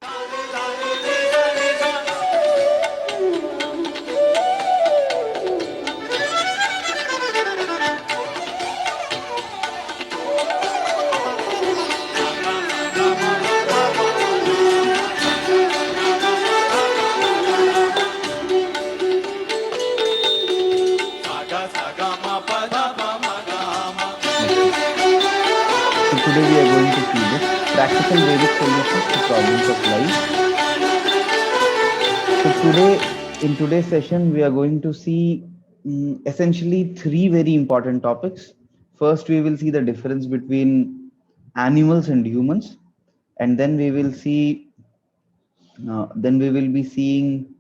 So today we are going to see this practical Vedic solutions to problems of life. So today, in today's session, we are going to see essentially three very important topics. First, we will see the difference between animals and humans, and then we will be seeing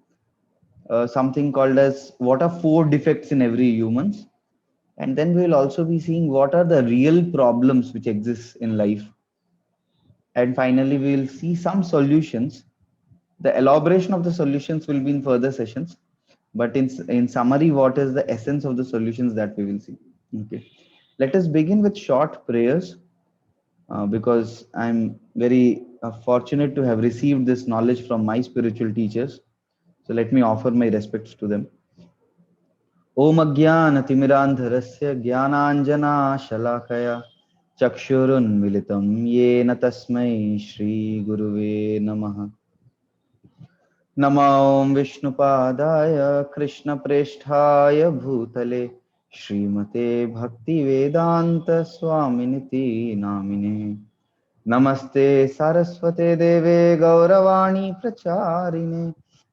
something called as what are four defects in every humans, and then we will also be seeing what are the real problems which exist in life, and finally we will see some solutions. The elaboration of the solutions will be in further sessions, but in summary, what is the essence of the solutions that we will see? Okay, let us begin with short prayers, because I'm very fortunate to have received this knowledge from my spiritual teachers. So let me offer my respects to them. Om Ajnana-timirandharasya Jnananjana-shalakaya Chakshurunmilitam Yena Tasmai Shri Guruve Namaha. नमो विष्णुपादाय कृष्णप्रेष्ठाय भूतले श्रीमते भक्तिवेदान्त स्वामिनिति नामिने नमस्ते सरस्वते देवे गौरवाणी प्रचारिणे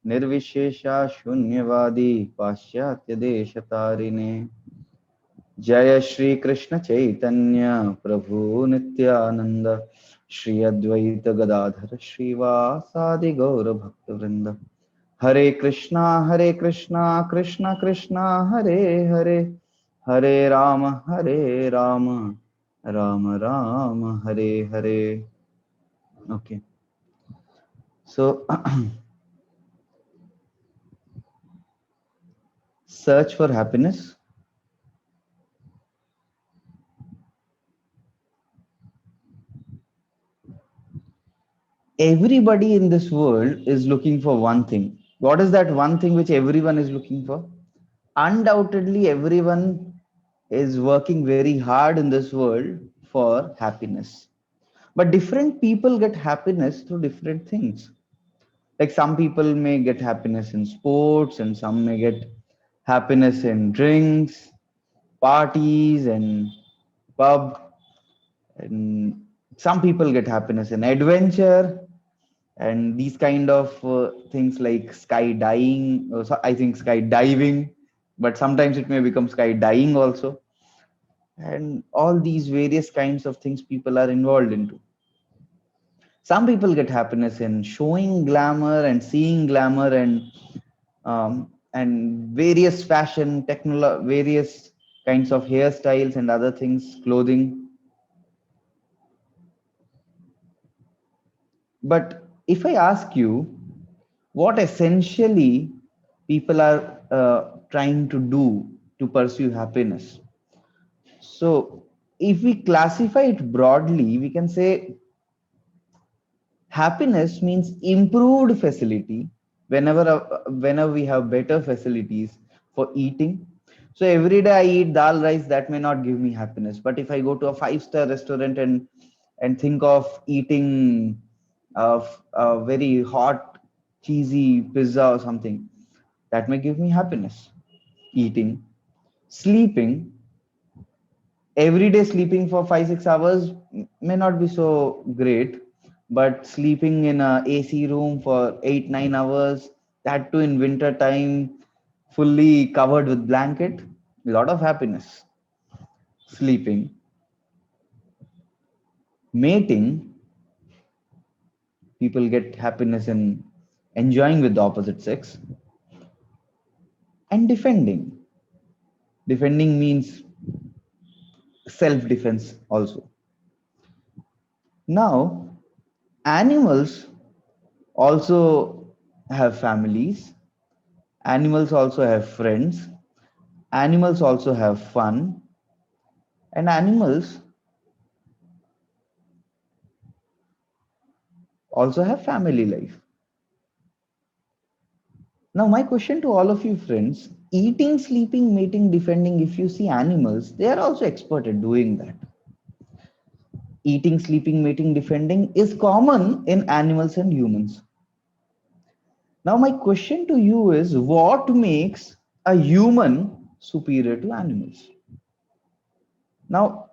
निर्विशेषा शून्यवादी पाश्चात्य देशतारिणे जय श्री कृष्ण चैतन्य प्रभु नित्यानंद श्री अद्वैत गदाधर श्रीवासादि गौर भक्त वृंद हरे Krishna Krishna Krishna Hare Hare Hare Ram Ram Ram Hare Hare. Okay, so search for happiness. Everybody in this world is looking for one thing. What is that one thing which everyone is looking for? Undoubtedly, everyone is working very hard in this world for happiness. But different people get happiness through different things. Like some people may get happiness in sports, and some may get happiness in drinks, parties, and pub. And some people get happiness in adventure, and these kind of things like skydiving, so I think skydiving, but sometimes it may become skydying also, and all these various kinds of things people are involved into. Some people get happiness in showing glamour and seeing glamour, and various fashion technology, various kinds of hairstyles and other things, clothing. But if I ask you what essentially people are trying to do to pursue happiness, so if we classify it broadly, we can say happiness means improved facility. Whenever we have better facilities for eating, so every day I eat dal rice, that may not give me happiness. But if I go to a five-star restaurant and think of eating a very hot cheesy pizza or something, that may give me happiness. Eating, sleeping, every day sleeping for 5 6 hours may not be so great, but sleeping in a AC room for 8 9 hours, that too in winter time, fully covered with blanket, a lot of happiness. Sleeping, mating, people get happiness in enjoying with the opposite sex, and defending means self defense also. Now, animals also have families, animals also have friends, animals also have fun, and animals also have family life. Now, my question to all of you friends, eating, sleeping, mating, defending, if you see animals, they are also expert at doing that. Eating, sleeping, mating, defending is common in animals and humans. Now, my question to you is what makes a human superior to animals? Now,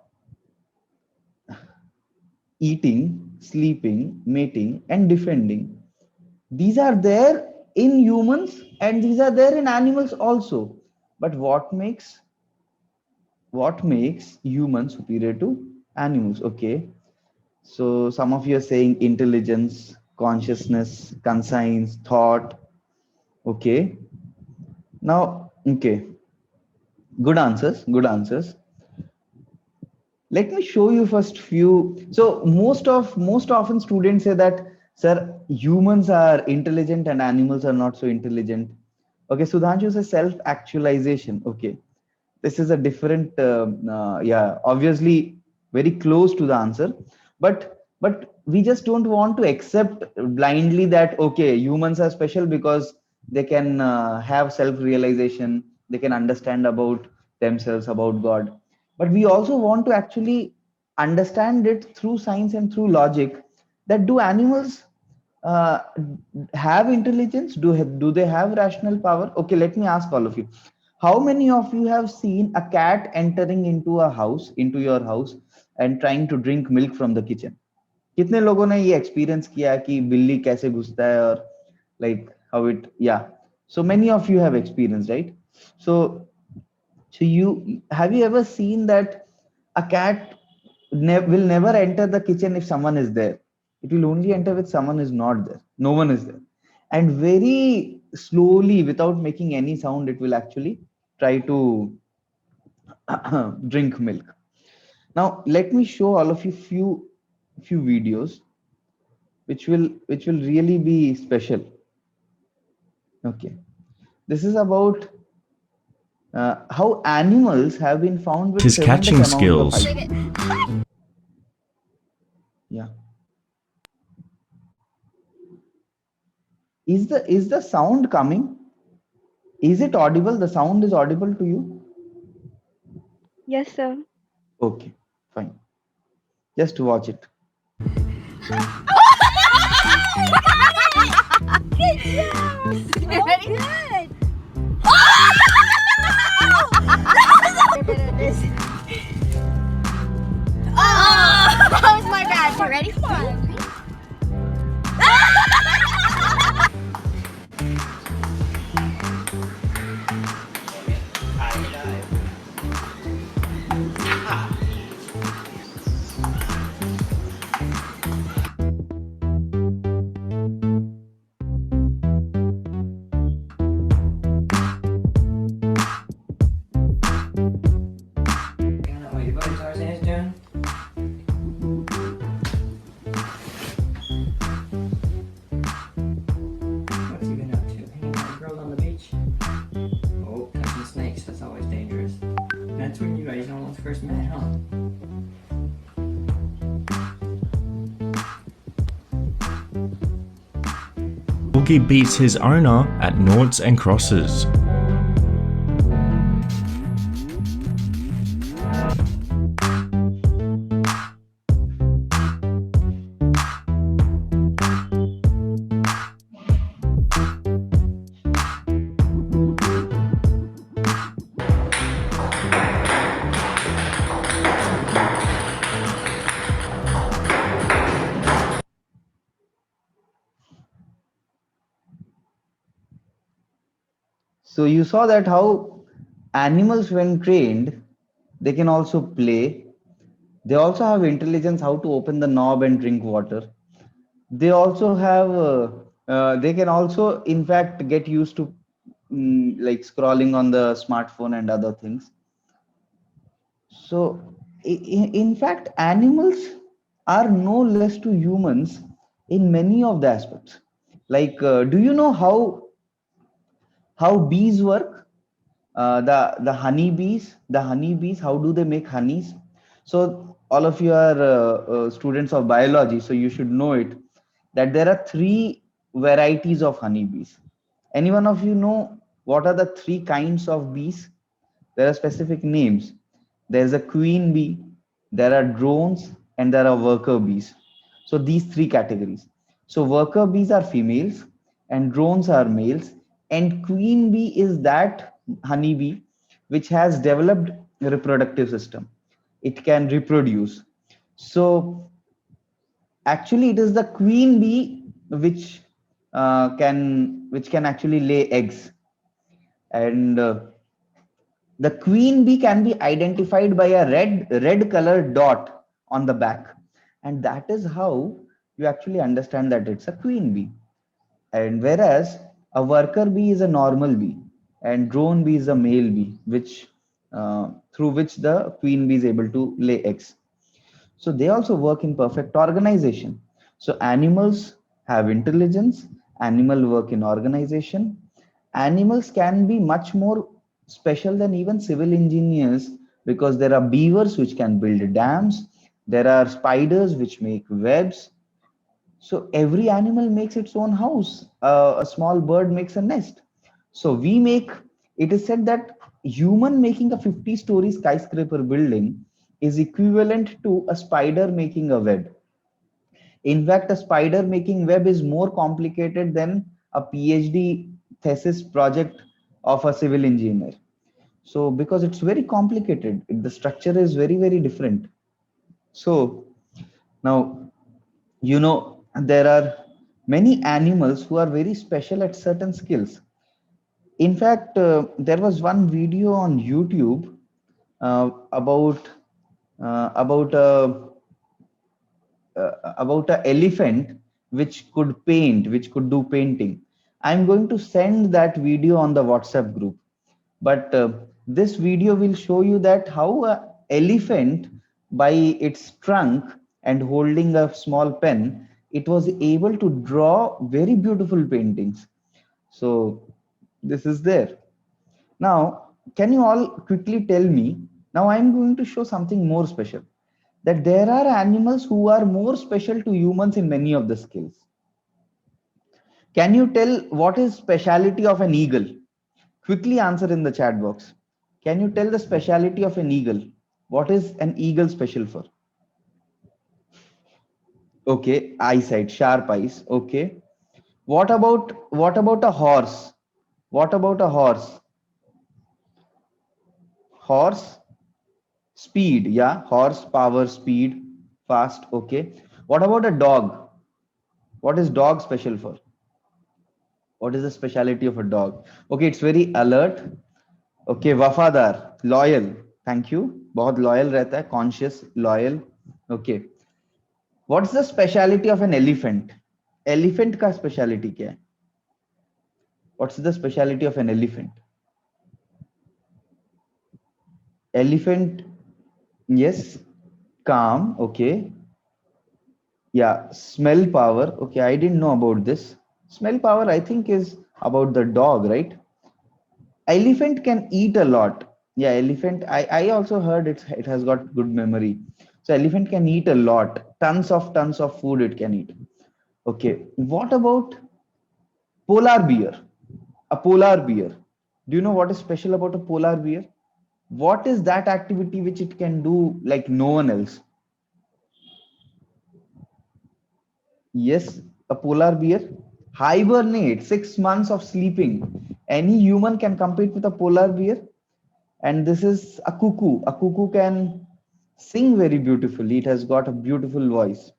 eating, sleeping, mating, and defending, these are there in humans and these are there in animals also. But what makes humans superior to animals? Okay, so some of you are saying intelligence, consciousness, conscience, thought. Okay, now, okay, good answers, good answers. Let me show you first few. So most often students say that, sir, humans are intelligent and animals are not so intelligent. Okay, Sudhanshu says self actualization. Okay, this is a different yeah, obviously very close to the answer, but we just don't want to accept blindly that okay, humans are special because they can have self realization, they can understand about themselves, about god. But we also want to actually understand it through science and through logic, that do animals uh, have intelligence, do they have rational power? Okay, let me ask all of you, how many of you have seen a cat entering into a house, into your house, and trying to drink milk from the kitchen? कितने लोगों ने ये experience किया कि बिल्ली कैसे घुसता है और like how it, yeah, so many of you have experienced, right? So you have you ever seen that a cat will never enter the kitchen if someone is there? It will only enter with someone is not there, no one is there, and very slowly without making any sound it will actually try to drink milk. Now let me show all of you few videos which will really be special. Okay, this is about how animals have been found with His tremendous catching amount of skills. IQ. Yeah, is the sound coming? Is it audible? The sound is audible to you? Yes, sir. Okay, fine. Just watch it. Good job! Ready? Good! Oh! That was my bad. You ready? Come on. What your buddy Tarzan's doing? What's he been up to? Hanging out with girls on the beach? Oh, touching snakes. That's always dangerous. That's when you guys almost first met, huh? Boogie beats his owner at noughts and crosses. So you saw that how animals, when trained, they can also play. They also have intelligence how to open the knob and drink water. They also have, they can also, in fact, get used to like scrolling on the smartphone and other things. So, in fact, animals are no less to humans in many of the aspects. Like, do you know how bees work? The honeybees, how do they make honeys? So all of you are students of biology, so you should know it. that there are three varieties of honeybees. Any one of you know what are the three kinds of bees? There are specific names. There's a queen bee, there are drones, and there are worker bees. So these three categories. So worker bees are females, and drones are males, and queen bee is that honeybee which has developed a reproductive system. It can reproduce. So actually, it is the queen bee which can actually lay eggs, and the queen bee can be identified by a red colored dot on the back, and that is how you actually understand that it's a queen bee. And whereas a worker bee is a normal bee, and drone bee is a male bee, which through which the queen bee is able to lay eggs. So they also work in perfect organization. So animals have intelligence, animal work in organization. Animals can be much more special than even civil engineers, because there are beavers which can build dams, there are spiders which make webs. So every animal makes its own house. A small bird makes a nest. So it is said that human making a 50-story skyscraper building is equivalent to a spider making a web. In fact, a spider making web is more complicated than a PhD thesis project of a civil engineer. So because it's very complicated, the structure is very, very different. So now, there are many animals who are very special at certain skills. In fact, there was one video on YouTube about a elephant which could paint, which could do painting. I'm going to send that video on the WhatsApp group. But this video will show you that how a elephant, by its trunk and holding a small pen, it was able to draw very beautiful paintings. So this is there. Now, can you all quickly tell me? Now I'm going to show something more special, that there are animals who are more special to humans in many of the skills. Can you tell what is speciality of an eagle? Quickly answer in the chat box. Can you tell the speciality of an eagle? What is an eagle special for? Okay, eyesight, sharp eyes. Okay. What about a horse? What about a horse? Horse speed, yeah, horse power, speed, fast. Okay. What about a dog? What is dog special for? What is the speciality of a dog? Okay, it's very alert. Okay, वफादार, loyal. Thank you. बहुत loyal रहता है, conscious, loyal. Okay. What's the speciality of an elephant? Elephant का speciality क्या है? What's the speciality of an elephant? Elephant, yes, calm. Okay. Yeah, smell power. Okay, I didn't know about this. Smell power, I think, is about the dog, right? Elephant can eat a lot. Yeah, elephant, I also heard it has got good memory. So elephant can eat a lot, tons of food it can eat. Okay, what about polar bear? A polar bear, do you know what is special about a polar bear? What is that activity which it can do like no one else? Yes, a polar bear hibernate, 6 months of sleeping. Any human can compete with a polar bear. And this is a cuckoo. A cuckoo can sing very beautifully. It has got a beautiful voice.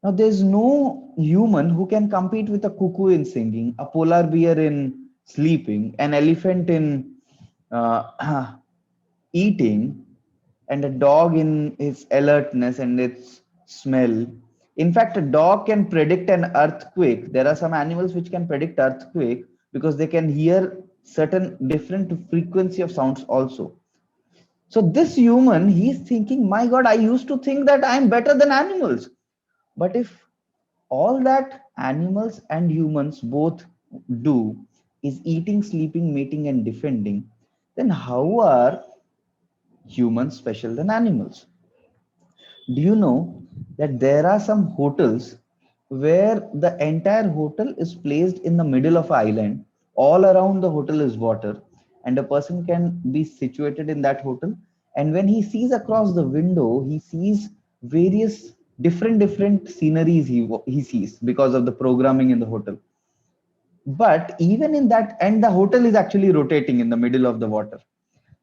Now, there's no human who can compete with a cuckoo in singing, a polar bear in sleeping, an elephant in eating, and a dog in its alertness and its smell. In fact, a dog can predict an earthquake. There are some animals which can predict earthquake because they can hear certain different frequency of sounds also. So this human, he's thinking, my God, I used to think that I'm better than animals. But if all that animals and humans both do is eating, sleeping, mating, and defending, then how are humans special than animals? Do you know that there are some hotels where the entire hotel is placed in the middle of an island. All around the hotel is water, and a person can be situated in that hotel. And when he sees across the window, he sees various different sceneries he sees because of the programming in the hotel. But even in that, and the hotel is actually rotating in the middle of the water.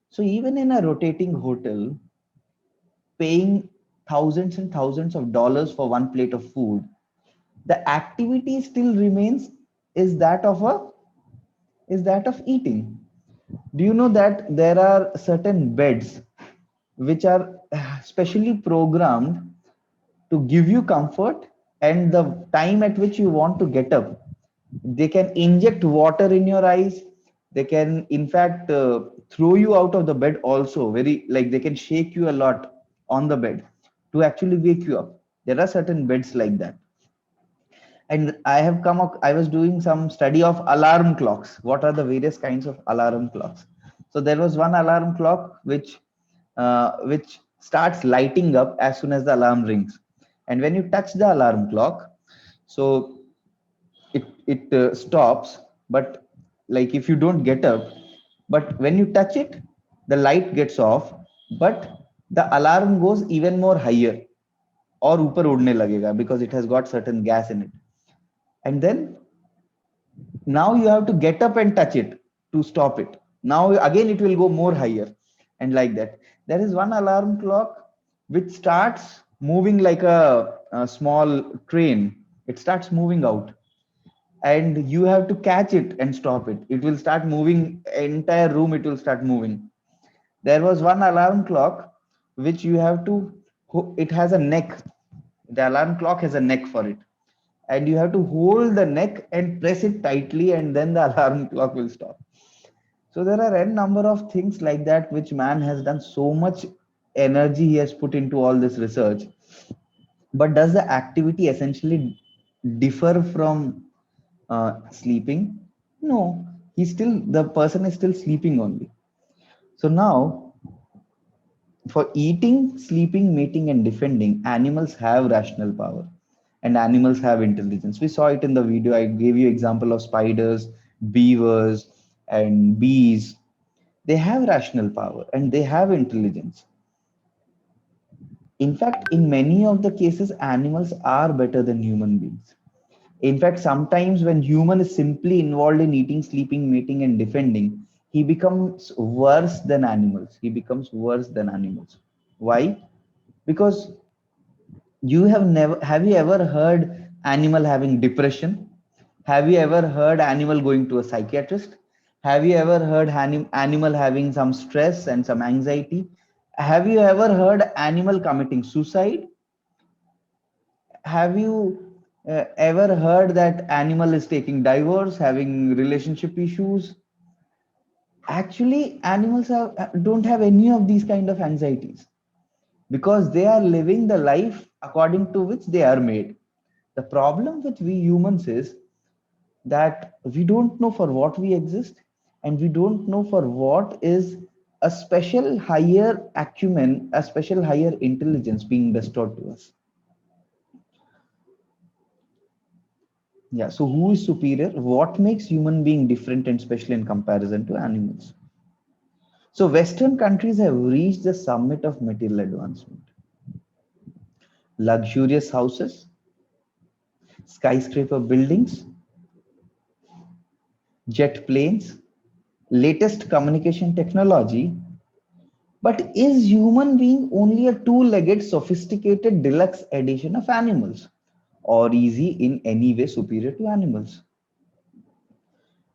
So even in a rotating hotel, paying thousands and thousands of dollars for one plate of food, the activity still remains is that of a is that of eating. Do you know that there are certain beds which are specially programmed to give you comfort, and the time at which you want to get up, they can inject water in your eyes. They can in fact throw you out of the bed also, very like they can shake you a lot on the bed to actually wake you up. There are certain beds like that. And I was doing some study of alarm clocks. What are the various kinds of alarm clocks? So there was one alarm clock which starts lighting up as soon as the alarm rings. And when you touch the alarm clock, so it stops. But like if you don't get up, but when you touch it, the light gets off, but the alarm goes even more higher, और ऊपर उड़ने लगेगा, because it has got certain gas in it. And then now you have to get up and touch it to stop it. Now again it will go more higher, and like that. There is one alarm clock which starts moving like a small train. It starts moving out, and you have to catch it and stop it. It will start moving, entire room it will start moving. There was one alarm clock which you have to, it has a neck. The alarm clock has a neck for it, and you have to hold the neck and press it tightly, and then the alarm clock will stop. So there are a number of things like that which man has done, so much energy he has put into all this research. But does the activity essentially differ from sleeping? No, the person is still sleeping only. So now, for eating, sleeping, mating, and defending, animals have rational power, and animals have intelligence. We saw it in the video. I gave you example of spiders, beavers, and bees. They have rational power and they have intelligence. In fact, in many of the cases, animals are better than human beings. In fact, sometimes when human is simply involved in eating, sleeping, mating, and defending, he becomes worse than animals. He becomes worse than animals. Why? Because have you ever heard animal having depression? Have you ever heard animal going to a psychiatrist? Have you ever heard animal having some stress and some anxiety? Have you ever heard animal committing suicide? Have you ever heard that animal is taking divorce, having relationship issues? Actually, animals don't have any of these kind of anxieties, because they are living the life according to which they are made. The problem with we humans is that we don't know for what we exist, and we don't know for what is a special higher acumen, a special higher intelligence being bestowed to us. Yeah, so who is superior? What makes human being different and special in comparison to animals? So Western countries have reached the summit of material advancement. Luxurious houses, skyscraper buildings, jet planes, latest communication technology. But is human being only a two-legged, sophisticated deluxe edition of animals, or is he in any way superior to animals?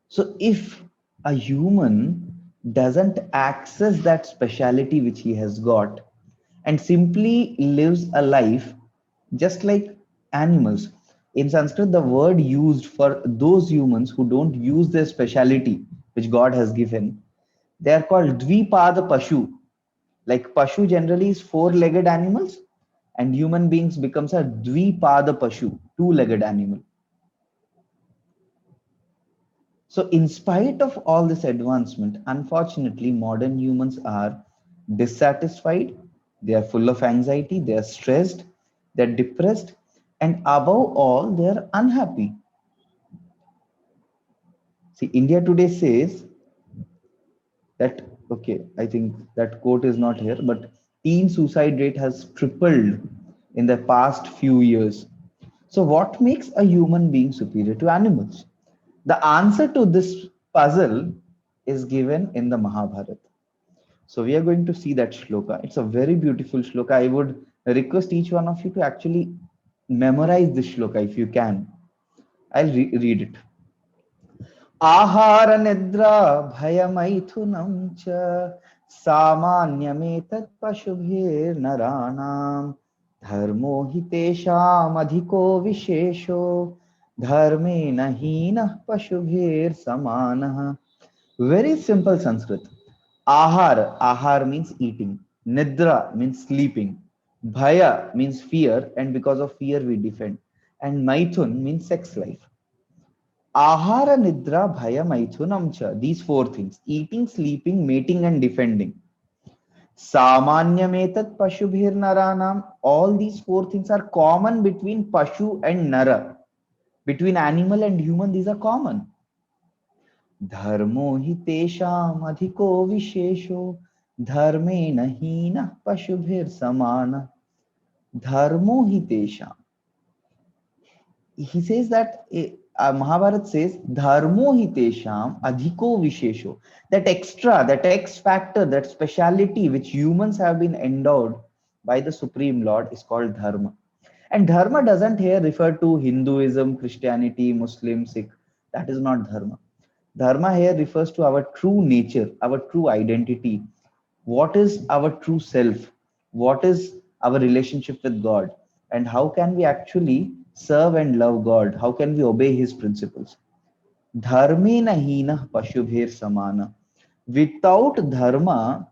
So if a human doesn't access that speciality which he has got and simply lives a life just like animals, in Sanskrit, the word used for those humans who don't use their speciality which God has given, they are called dvipada pashu. Like pashu generally is four-legged animals, and human beings becomes a dvipada pashu, two-legged animal. So in spite of all this advancement, unfortunately, modern humans are dissatisfied. They are full of anxiety. They are stressed. They're depressed. and above all, they are unhappy. See, India Today says that, okay, I think that quote is not here, but teen suicide rate has tripled in the past few years. So, what makes a human being superior to animals? The answer to this puzzle is given in the Mahabharata. So, we are going to see that shloka. It's a very beautiful shloka. I would request each one of you to actually memorize this shloka if you can. I'll read it. आहार निद्रा भयमैथुनं च सामान्यमेतत् पशुभिर्नराणां धर्मो हि तेषामधिको विशेषो धर्मेण हीनः पशुभिर्समानः. Very simple Sanskrit. Ahar means eating. Nidra means sleeping. Bhaya means fear, and because of fear we defend. And Maithun means sex life. Ahara, Nidra, Bhaya, Maithunam cha. These four things: eating, sleeping, mating, and defending. Samanyametat Pashubhir Naranam. All these four things are common between Pashu and Nara. Between animal and human, these are common. Dharmo hi tesham adhiko vishesho dharme nahina pashubhir samana. Dharmo hi tesham. He says that Mahabharata says dharmo hi tesham adhiko vishesho. That extra, that X factor, that speciality which humans have been endowed by the Supreme Lord is called dharma. And dharma doesn't here refer to Hinduism, Christianity, Muslim, Sikh. That is not dharma. Dharma here refers to our true nature, our true identity. What is our true self? What is our relationship with God? And how can we actually serve and love God? How can we obey His principles? Dharme nahina pashubhir samana. Without dharma,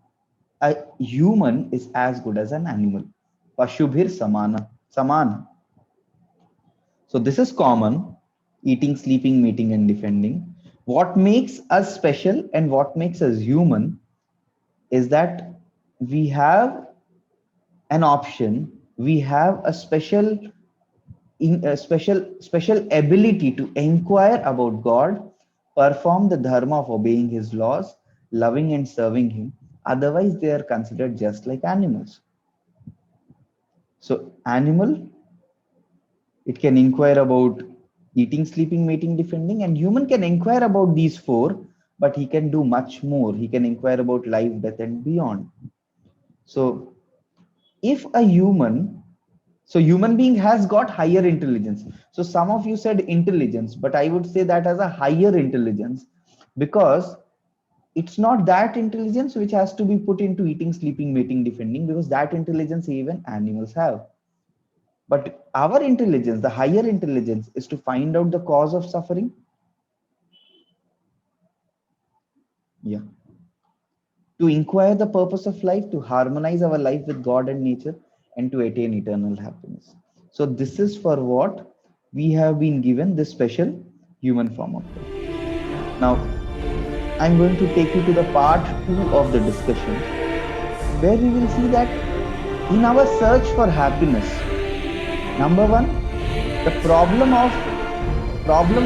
a human is as good as an animal. Pashubhir samana. So this is common: eating, sleeping, mating, and defending. What makes us special and what makes us human is that we have an option, we have a special ability to inquire about God, perform the dharma of obeying His laws, loving and serving Him. Otherwise, they are considered just like animals. So, animal, it can inquire about eating, sleeping, mating, defending, and human can inquire about these four, but he can do much more. He can inquire about life, death, and beyond. So, if a human being has got higher intelligence. So some of you said intelligence, but I would say that as a higher intelligence, because it's not that intelligence which has to be put into eating, sleeping, mating, defending, because that intelligence even animals have. But our intelligence, the higher intelligence, is to find out the cause of suffering. Yeah. To inquire the purpose of life, to harmonize our life with God and nature, and to attain eternal happiness. So this is for what we have been given this special human form of life. Now, I'm going to take you to the part 2 of the discussion, where we will see that in our search for happiness, number one, the problem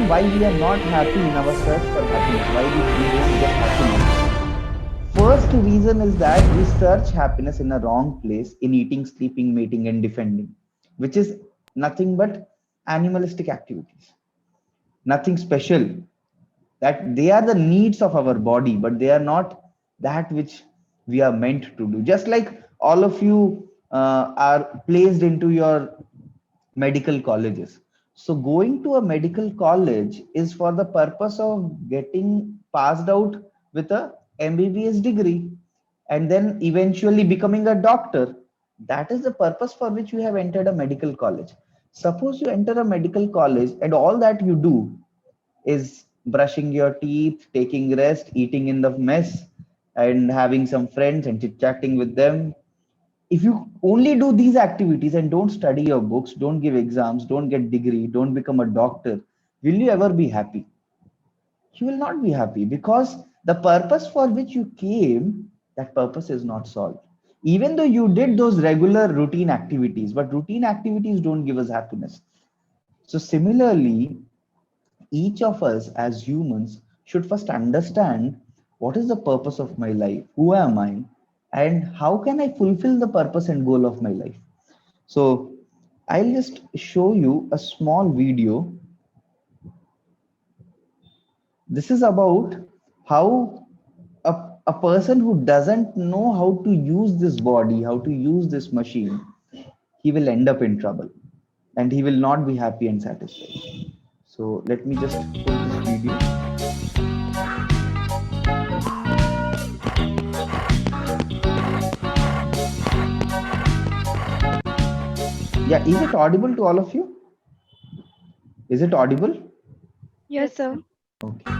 why we are not happy in our search for happiness, why we don't get happiness. First reason is that we search happiness in a wrong place, in eating, sleeping, mating, and defending, which is nothing but animalistic activities. Nothing special. That they are the needs of our body, but they are not that which we are meant to do. Just like all of you are placed into your medical colleges. So going to a medical college is for the purpose of getting passed out with a MBBS degree and then eventually becoming a doctor. That is the purpose for which you have entered a medical college. Suppose you enter a medical college and all that you do is brushing your teeth, taking rest, eating in the mess, and having some friends and chit-chatting with them. If you only do these activities and don't study your books, don't give exams, don't get degree, don't become a doctor, will you ever be happy? You will not be happy, because the purpose for which you came, that purpose is not solved. Even though you did those regular routine activities, but routine activities don't give us happiness. So similarly, each of us as humans should first understand what is the purpose of my life, who am I, and how can I fulfill the purpose and goal of my life. So I'll just show you a small video. This is about how a person who doesn't know how to use this body, how to use this machine, he will end up in trouble and he will not be happy and satisfied. So let me just pull this video. Yeah, is it audible to all of you? Is it audible? Yes, sir. Okay.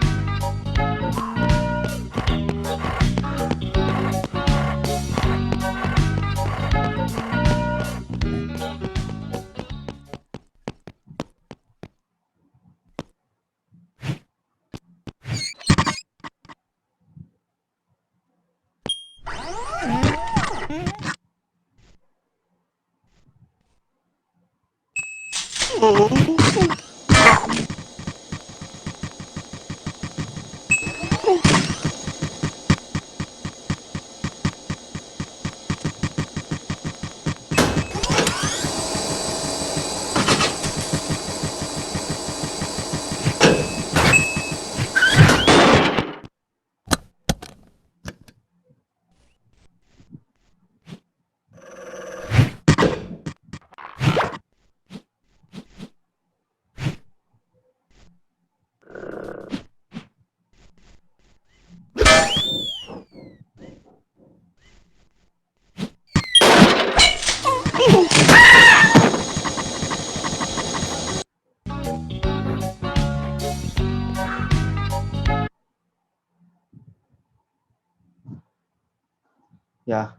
Yeah.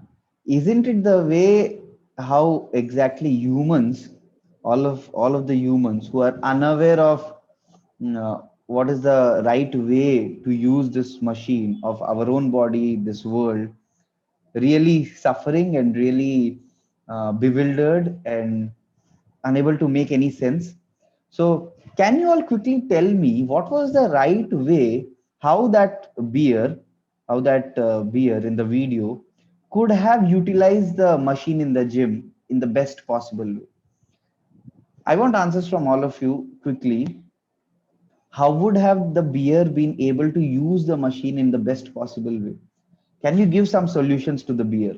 Isn't it the way how exactly humans, all of the humans who are unaware of what is the right way to use this machine of our own body, this world, really suffering and really bewildered and unable to make any sense. So, can you all quickly tell me what was the right way how that beer in the video could have utilized the machine in the gym in the best possible way? I want answers from all of you quickly. How would have the beer been able to use the machine in the best possible way? Can you give some solutions to the beer?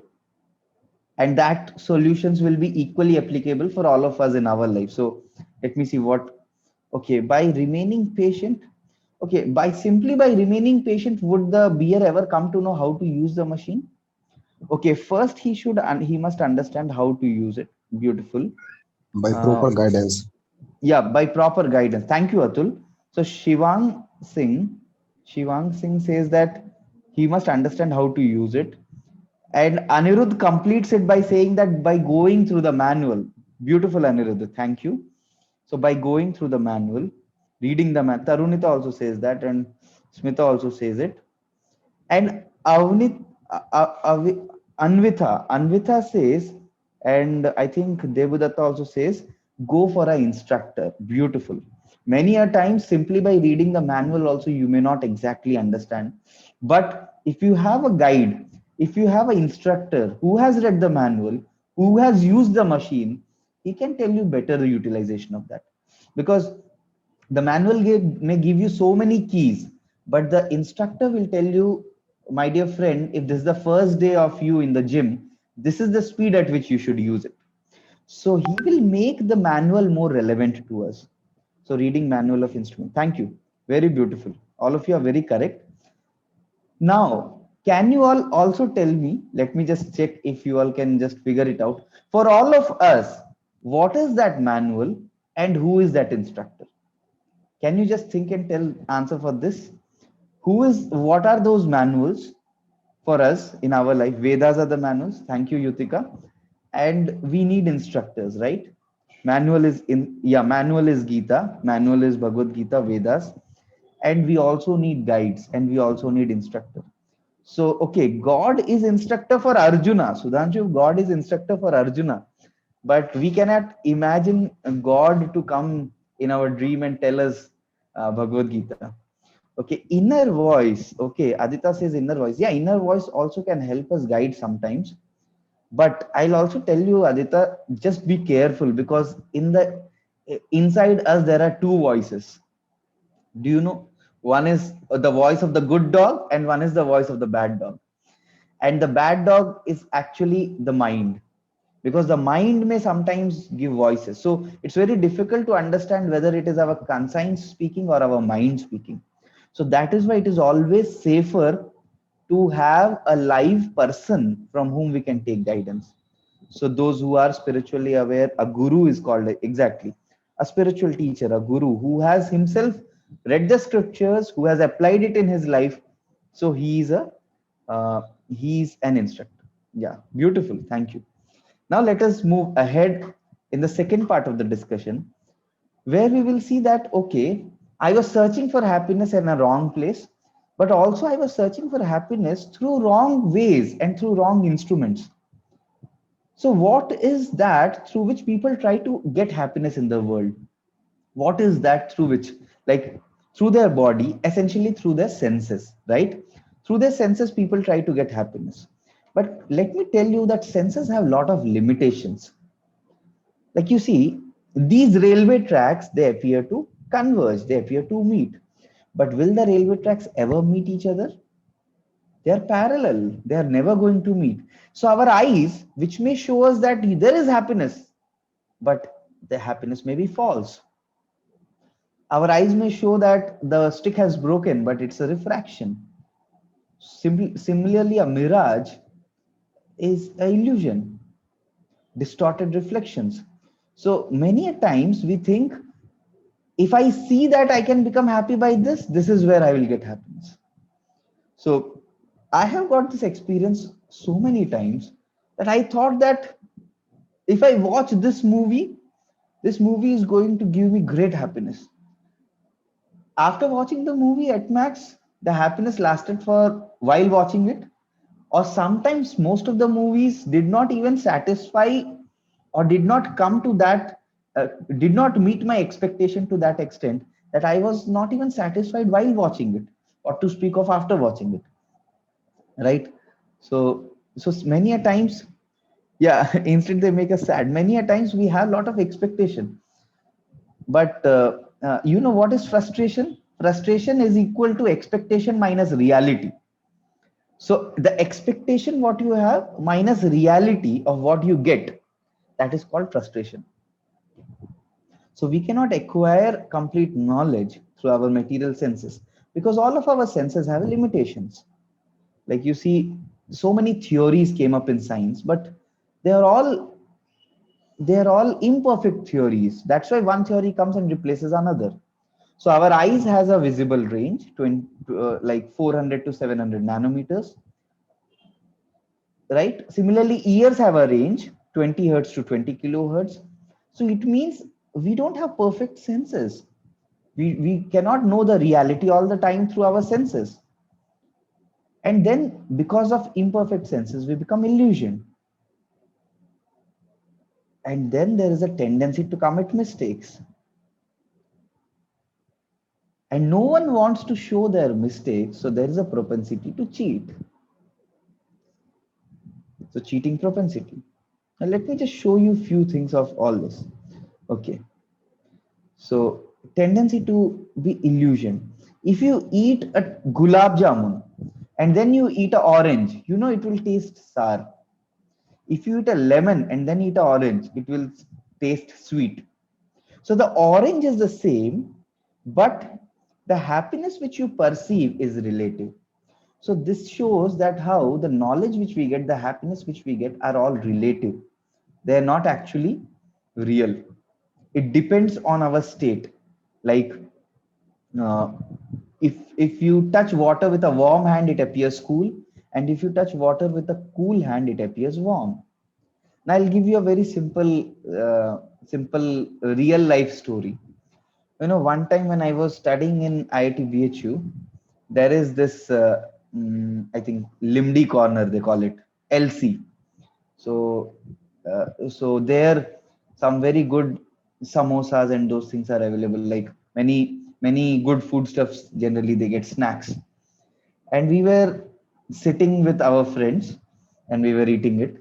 And that solutions will be equally applicable for all of us in our life. So let me see what. Okay, by remaining patient. Okay, by remaining patient, would the beer ever come to know how to use the machine? Okay, first he should and he must understand how to use it. Beautiful. by uh, proper guidance. yeah, by proper guidance. Thank you, Atul. So Shivang Singh says that he must understand how to use it. And Anirudh completes it by saying that by going through the manual. Beautiful, Anirudh. Thank you. So by going through the manual, reading the manual, Tarunita also says that, and Smita also says it. And Anvitha says, and I think Devudatta also says, go for an instructor. Beautiful. Many a times, simply by reading the manual, also you may not exactly understand. But if you have a guide, if you have an instructor who has read the manual, who has used the machine, he can tell you better the utilization of that. Because the manual may give you so many keys, but the instructor will tell you, my dear friend, if this is the first day of you in the gym, this is the speed at which you should use it. So he will make the manual more relevant to us. So reading manual of instrument. Thank you. Very beautiful. All of you are very correct. Now, can you all also tell me, let me just check if you all can just figure it out. For all of us, what is that manual and who is that instructor? Can you just think and tell answer for this? What are those manuals for us in our life? Vedas are the manuals. Thank you, Yutika. And we need instructors, right? Manual is Gita, manual is Bhagavad Gita, Vedas. And we also need guides and we also need instructor. So, okay, God is instructor for Arjuna. Sudhanshu, God is instructor for Arjuna. But we cannot imagine God to come in our dream and tell us Bhagavad Gita. Okay, inner voice. Okay, Aditya says inner voice. Yeah, inner voice also can help us guide sometimes. But I'll also tell you, Aditya, just be careful, because in the inside us there are two voices. Do you know? One is the voice of the good dog, and one is the voice of the bad dog. And the bad dog is actually the mind, because the mind may sometimes give voices. So it's very difficult to understand whether it is our conscience speaking or our mind speaking. So that is why it is always safer to have a live person from whom we can take guidance. So those who are spiritually aware, a guru is called, exactly, a spiritual teacher, a guru who has himself read the scriptures, who has applied it in his life. So uh, he's an instructor. Yeah, beautiful. Thank you. Now let us move ahead in the second part of the discussion, where we will see that, okay, I was searching for happiness in a wrong place, but also I was searching for happiness through wrong ways and through wrong instruments. So what is that through which people try to get happiness in the world? What is that through which, like, through their body, essentially through their senses, right? Through their senses, people try to get happiness. But let me tell you that senses have a lot of limitations. Like, you see, these railway tracks, they appear to converge, they appear to meet. But will the railway tracks ever meet each other? They are parallel, they are never going to meet. So our eyes, which may show us that there is happiness, but the happiness may be false. Our eyes may show that the stick has broken, but it's a refraction. Similarly, a mirage is an illusion, distorted reflections. So many a times we think, if I see that I can become happy by this is where I will get happiness. So I have got this experience so many times that I thought that if I watch this movie is going to give me great happiness. After watching the movie, at max, the happiness lasted for while watching it, or sometimes most of the movies did not even satisfy, or did not come to that, did not meet my expectation to that extent that I was not even satisfied while watching it, or to speak of after watching it, right? So many a times, yeah, instead they make us sad. Many a times we have a lot of expectation, but you know what is frustration? Frustration is equal to expectation minus reality. So the expectation what you have minus reality of what you get, that is called frustration. So we cannot acquire complete knowledge through our material senses, because all of our senses have limitations. Like, you see, so many theories came up in science, but they are all imperfect theories. That's why one theory comes and replaces another. So our eyes has a visible range, like 400 to 700 nanometers, right? Similarly, ears have a range 20 hertz to 20 kilohertz. So it means we don't have perfect senses. We cannot know the reality all the time through our senses. And then because of imperfect senses, we become illusioned. And then there is a tendency to commit mistakes. And no one wants to show their mistakes, so there is a propensity to cheat. So cheating propensity. Now let me just show you a few things of all this. Okay. So tendency to be illusion. If you eat a gulab jamun and then you eat an orange, you know it will taste sour. If you eat a lemon and then eat an orange, it will taste sweet. So the orange is the same, but the happiness which you perceive is relative. So this shows that how the knowledge which we get, the happiness which we get are all relative. They are not actually real. It depends on our state. Like, uh, if you touch water with a warm hand, it appears cool. And if you touch water with a cool hand, it appears warm. Now I'll give you a very simple real life story. You know, one time when I was studying in IIT BHU, there is this, I think, Limdi corner, they call it, LC. So, so there, some very good samosas and those things are available. Like many good foodstuffs, generally they get snacks. And we were sitting with our friends and we were eating it.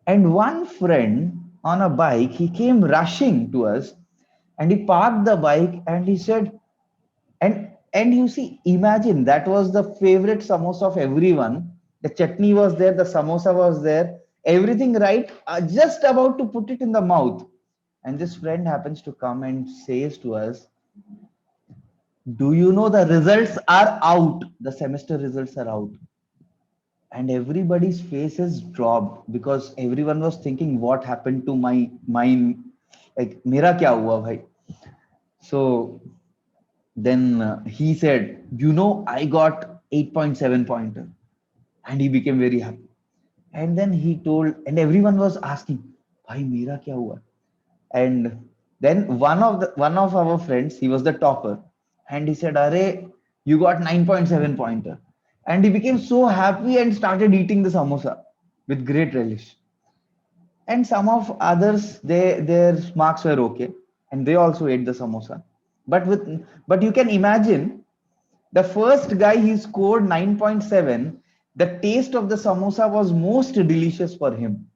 And one friend on a bike, he came rushing to us and he parked the bike and he said, and you see, imagine that was the favorite samosa of everyone. The chutney was there, the samosa was there, everything right, just about to put it in the mouth. And this friend happens to come and says to us, do you know the results are out? The semester results are out. And everybody's faces dropped because everyone was thinking, what happened to my mine? Like, mera kya hua bhai? So then he said, you know, I got 8.7 pointer. And he became very happy. And then he told, and everyone was asking, bhai, mera kya hua? And then one of our friends, he was the topper, and he said, "Arey, you got 9.7 pointer." And he became so happy and started eating the samosa with great relish. And some of others, their marks were okay, and they also ate the samosa. But you can imagine the first guy, he scored 9.7. The taste of the samosa was most delicious for him,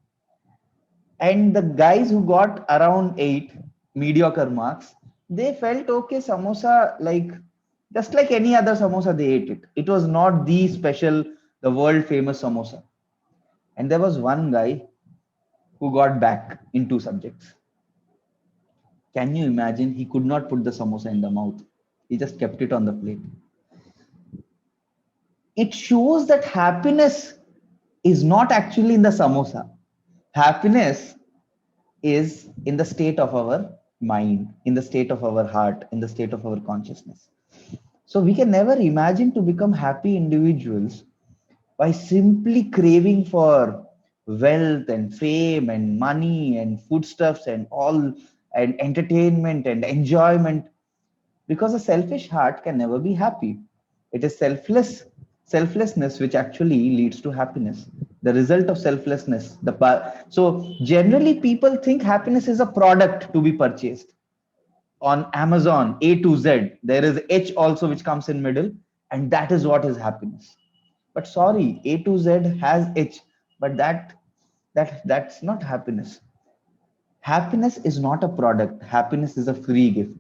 and the guys who got around 8 mediocre marks, they felt okay, samosa, like just like any other samosa, they ate it. It was not the special, the world famous samosa. And there was one guy who got back in 2 subjects. Can you imagine? He could not put the samosa in the mouth, he just kept it on the plate. It shows that happiness is not actually in the samosa. Happiness is in the state of our mind, in the state of our heart, in the state of our consciousness. So we can never imagine to become happy individuals by simply craving for wealth and fame and money and foodstuffs and all, and entertainment and enjoyment, because a selfish heart can never be happy. It is selflessness which actually leads to happiness. The result of selflessness, so generally people think happiness is a product to be purchased on Amazon, A to Z. There is H also which comes in middle, and that is what is happiness. But sorry, A to Z has H, but that's not happiness. Happiness is not a product. Happiness is a free gift.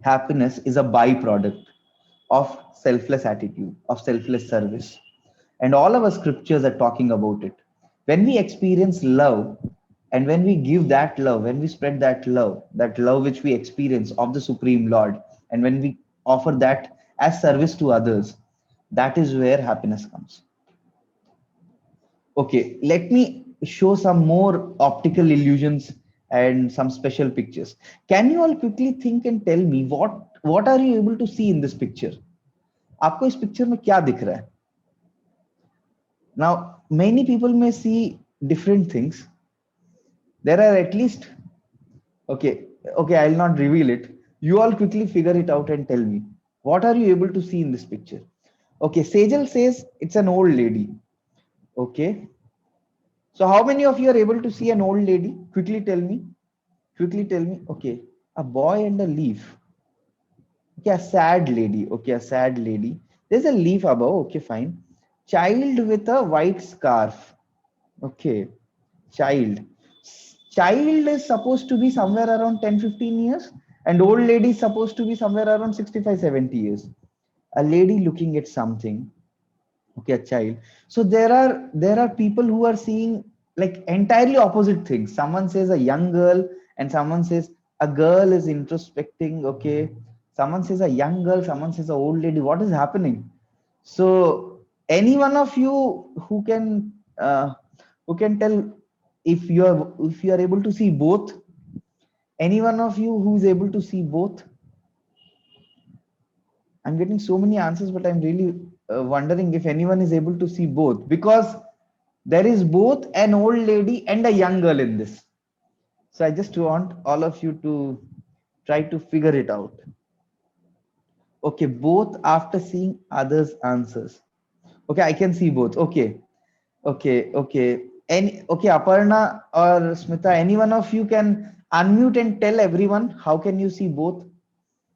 Happiness is a byproduct of selfless attitude, of selfless service. And all our scriptures are talking about it. When we experience love, and when we give that love, when we spread that love which we experience of the Supreme Lord, and when we offer that as service to others, that is where happiness comes. Okay, let me show some more optical illusions and some special pictures. Can you all quickly think and tell me what are you able to see in this picture? आपको इस picture में क्या दिख रहा है? Now, many people may see different things. There are at least, okay, I'll not reveal it. You all quickly figure it out and tell me. What are you able to see in this picture? Okay, Sejal says it's an old lady. Okay. So how many of you are able to see an old lady? Quickly tell me. Okay, a boy and a leaf. Okay, a sad lady. Okay, a sad lady. There's a leaf above. Okay, fine. Child with a white scarf. Okay, child is supposed to be somewhere around 10-15 years, and old lady is supposed to be somewhere around 65-70 years. A lady looking at something. Okay, a child. So there are people who are seeing like entirely opposite things. Someone says a young girl, and someone says a girl is introspecting. Okay, someone says a young girl, someone says a old lady. What is happening? So any one of you who can tell if you are able to see both? Any one of you who is able to see both? I'm getting so many answers, but I'm really wondering if anyone is able to see both, because there is both an old lady and a young girl in this. So I just want all of you to try to figure it out. Okay, both after seeing others' answers. Okay, I can see both. Okay. Okay, Aparna or Smita, any one of you can unmute and tell everyone how can you see both?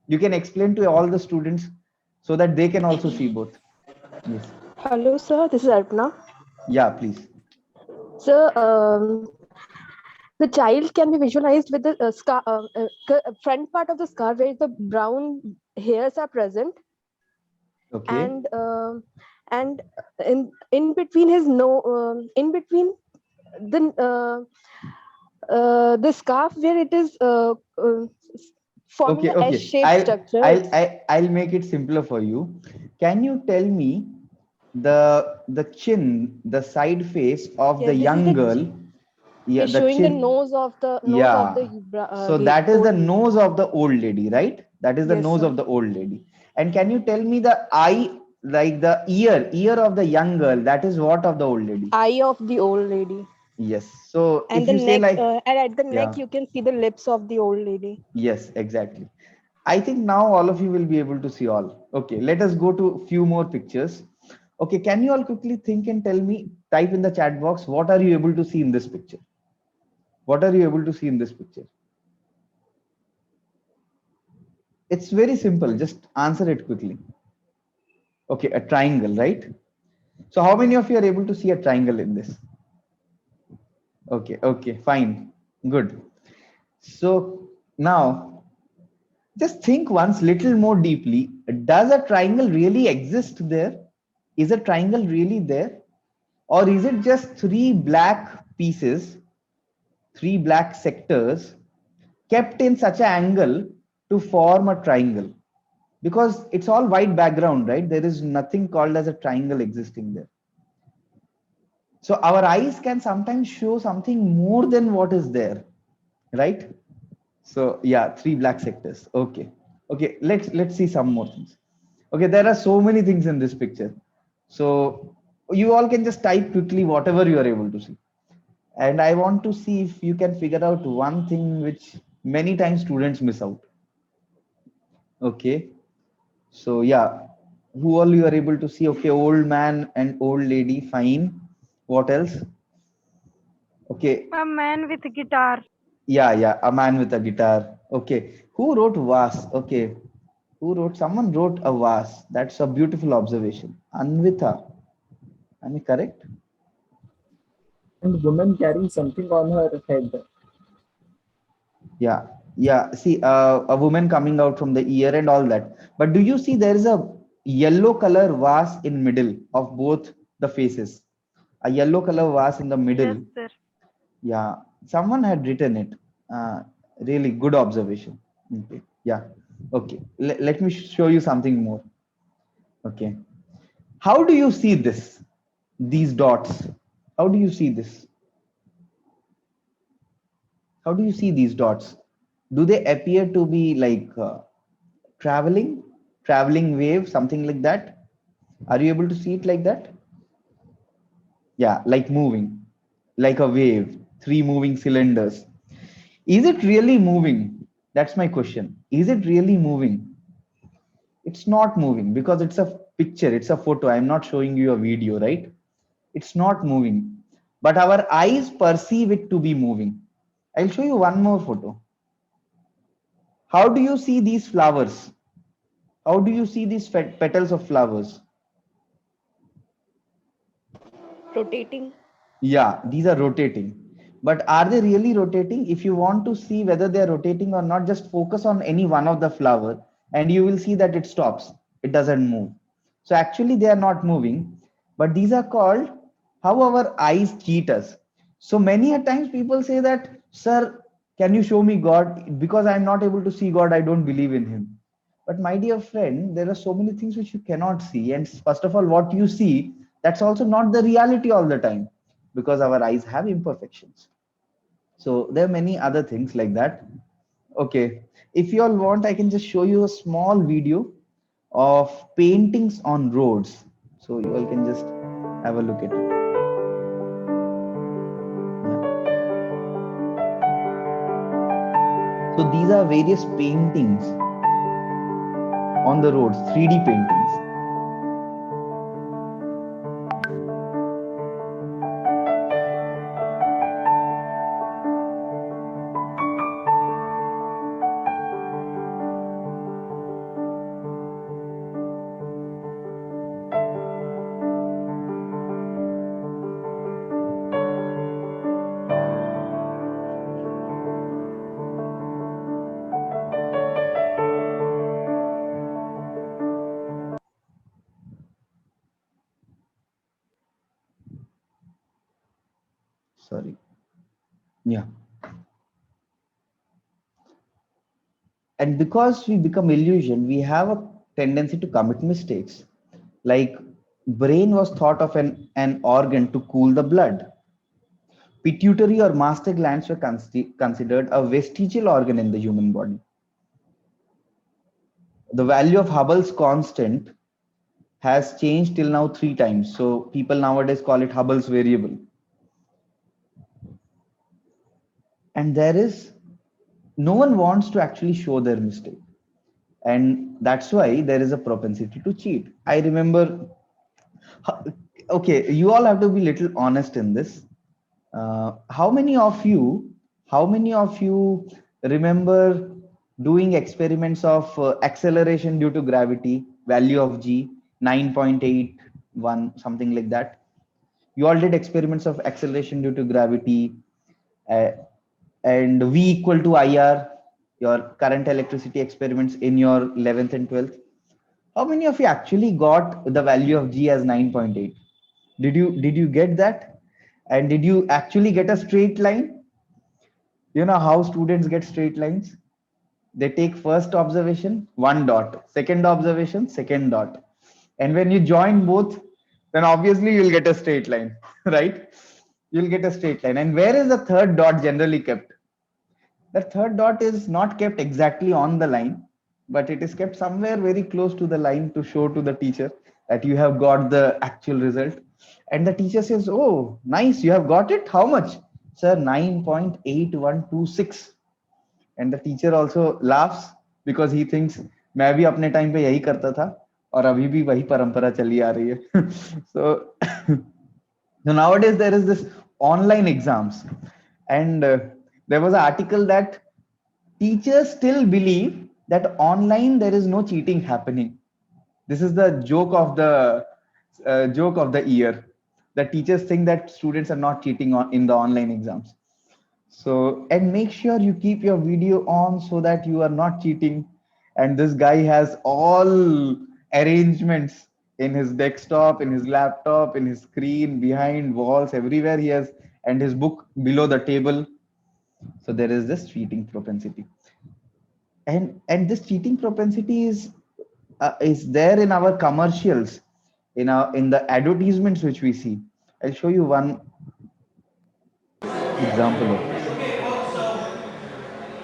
You can explain to all the students so that they can also see both. Yes. Hello, sir. This is Arpana. Yeah, please. Sir, the child can be visualized with the front part of the scar where the brown hairs are present, Okay. and in between his in between the scarf where it is forming Okay, the okay. S-shaped structure. I'll make it simpler for you. Can you tell me the chin, the side face of the Yes, this is young the girl? Yeah, is the showing the chin. nose of the Yeah. So that is old the lady. nose of the old lady, right? That is the Yes, nose sir. of the old lady. And can you tell me the eye, like the ear of the young girl? That is what of the old lady? Eye of the old lady. Yes. So And if the you say neck, like, and at the yeah, neck, you can see the lips of the old lady. yes, exactly. I think now all of you will be able to see all. Okay, let us go to few more pictures. Okay, can you all quickly think and tell me, type in the chat box, what are you able to see in this picture? What are you able to see in this picture? It's very simple. Just answer it quickly. Okay, a triangle, right? So how many of you are able to see a triangle in this? Okay, okay, fine, good. So now just think once little more deeply. Does a triangle really exist there? Is a triangle really there? Or is it just three black pieces, three black sectors kept in such an angle to form a triangle? Because it's all white background, right? There is nothing called as a triangle existing there. So our eyes can sometimes show something more than what is there, right? So yeah, three black sectors. Okay. Okay, let's see some more things. Okay, there are so many things in this picture. So you all can just type quickly whatever you are able to see. And I want to see if you can figure out one thing which many times students miss out. Okay. So yeah, who all you are able to see? Okay, old man and old lady, fine. What else? Okay, A man with a guitar. yeah, a man with a guitar. Okay, who wrote vase? Okay, who wrote? Someone wrote a vase. That's a beautiful observation. Anvita, am I correct? And woman carrying something on her head. Yeah. See, a woman coming out from the ear and all that. But do you see there is a yellow color vase in middle of both the faces? A yellow color vase in the Yes, middle. sir. Yeah, someone had written it. Really good observation. Okay. Yeah. Okay. Let me show you something more. Okay. How do you see this? These dots. How do you see this? How do you see these dots? Do they appear to be like traveling, traveling wave, something like that? Are you able to see it like that? Yeah, like moving, like a wave, three moving cylinders. Is it really moving? That's my question. Is it really moving? It's not moving because it's a picture, it's a photo. I'm not showing you a video, right? It's not moving, but our eyes perceive it to be moving. I'll show you one more photo. How do you see these flowers? How do you see these petals of flowers? Rotating. Yeah, these are rotating. But are they really rotating? If you want to see whether they are rotating or not, just focus on any one of the flower and you will see that it stops. It doesn't move. So actually they are not moving, but these are called how our eyes cheat us. So many a times people say that, sir, can you show me God? Because I'm not able to see God, I don't believe in him. But my dear friend, there are so many things which you cannot see. And first of all, what you see, that's also not the reality all the time because our eyes have imperfections. So there are many other things like that. Okay. If you all want, I can just show you a small video of paintings on roads. So you all can just have a look at it. Yeah. So these are various paintings on the roads, 3D paintings. Sorry. Yeah. And because we become illusion, we have a tendency to commit mistakes. Like brain was thought of an organ to cool the blood. Pituitary or master glands were considered a vestigial organ in the human body. The value of Hubble's constant has changed till now 3 times. So people nowadays call it Hubble's variable. And there is no one wants to actually show their mistake. And that's why there is a propensity to cheat. I remember, okay, you all have to be little honest in this. How many of you remember doing experiments of acceleration due to gravity, value of g 9.81, something like that? You all did experiments of acceleration due to gravity, uh, and v equal to ir, your current electricity experiments in your 11th and 12th. How many of you actually got the value of g as 9.8? Did you get that? And did you actually get a straight line? You know how students get straight lines? They take first observation, 1 dot, second observation, second dot. And when you join both, then obviously you'll get a straight line, right? You'll get a straight line. And where is the third dot generally kept? The third dot is not kept exactly on the line, but it is kept somewhere very close to the line to show to the teacher that you have got the actual result. And the teacher says, oh, nice, you have got it. How much? Sir, 9.8126. And the teacher also laughs because he thinks, मैं भी अपने time पे यही करता था और अभी भी वही परंपरा चली आ रही है. So, so nowadays there is this online exams, and there was an article that teachers still believe that online there is no cheating happening. This is the joke of the year. The teachers think that students are not cheating in the online exams. So, and make sure you keep your video on so that you are not cheating. And this guy has all arrangements in his desktop, in his laptop, in his screen, behind walls, everywhere he has, and his book below the table. So there is this cheating propensity. And this cheating propensity is there in our commercials, in the advertisements which we see. I'll show you one example of this.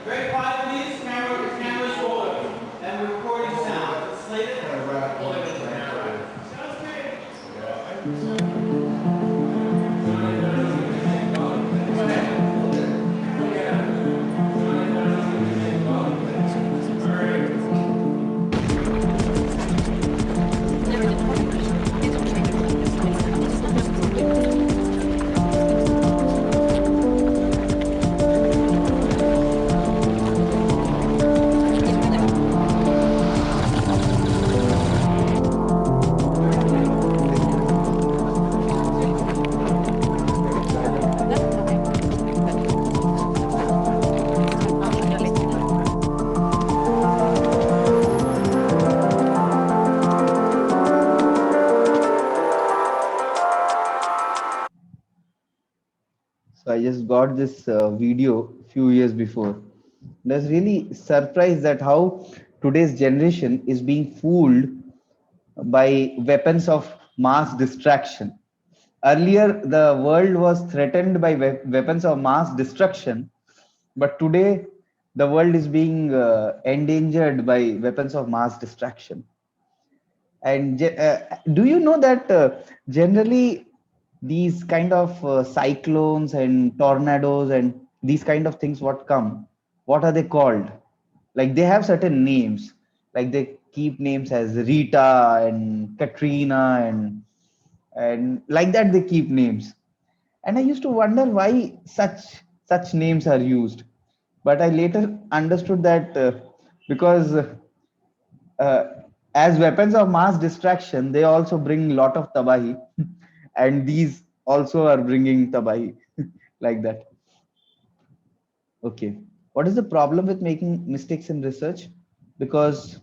Very quiet, please. Camera's rolling. And we're recording sound. Slated? So I just got this video few years before. I was really surprised that how today's generation is being fooled by weapons of mass distraction. Earlier, the world was threatened by weapons of mass destruction, but today the world is being endangered by weapons of mass distraction. And do you know that generally these kind of cyclones and tornadoes and these kind of things what are they called? Like they have certain names, like they keep names as Rita and Katrina and like that they keep names. And I used to wonder why such names are used, but I later understood that because as weapons of mass distraction they also bring a lot of tabahi and these also are bringing tabahi like that. Okay, what is the problem with making mistakes in research? Because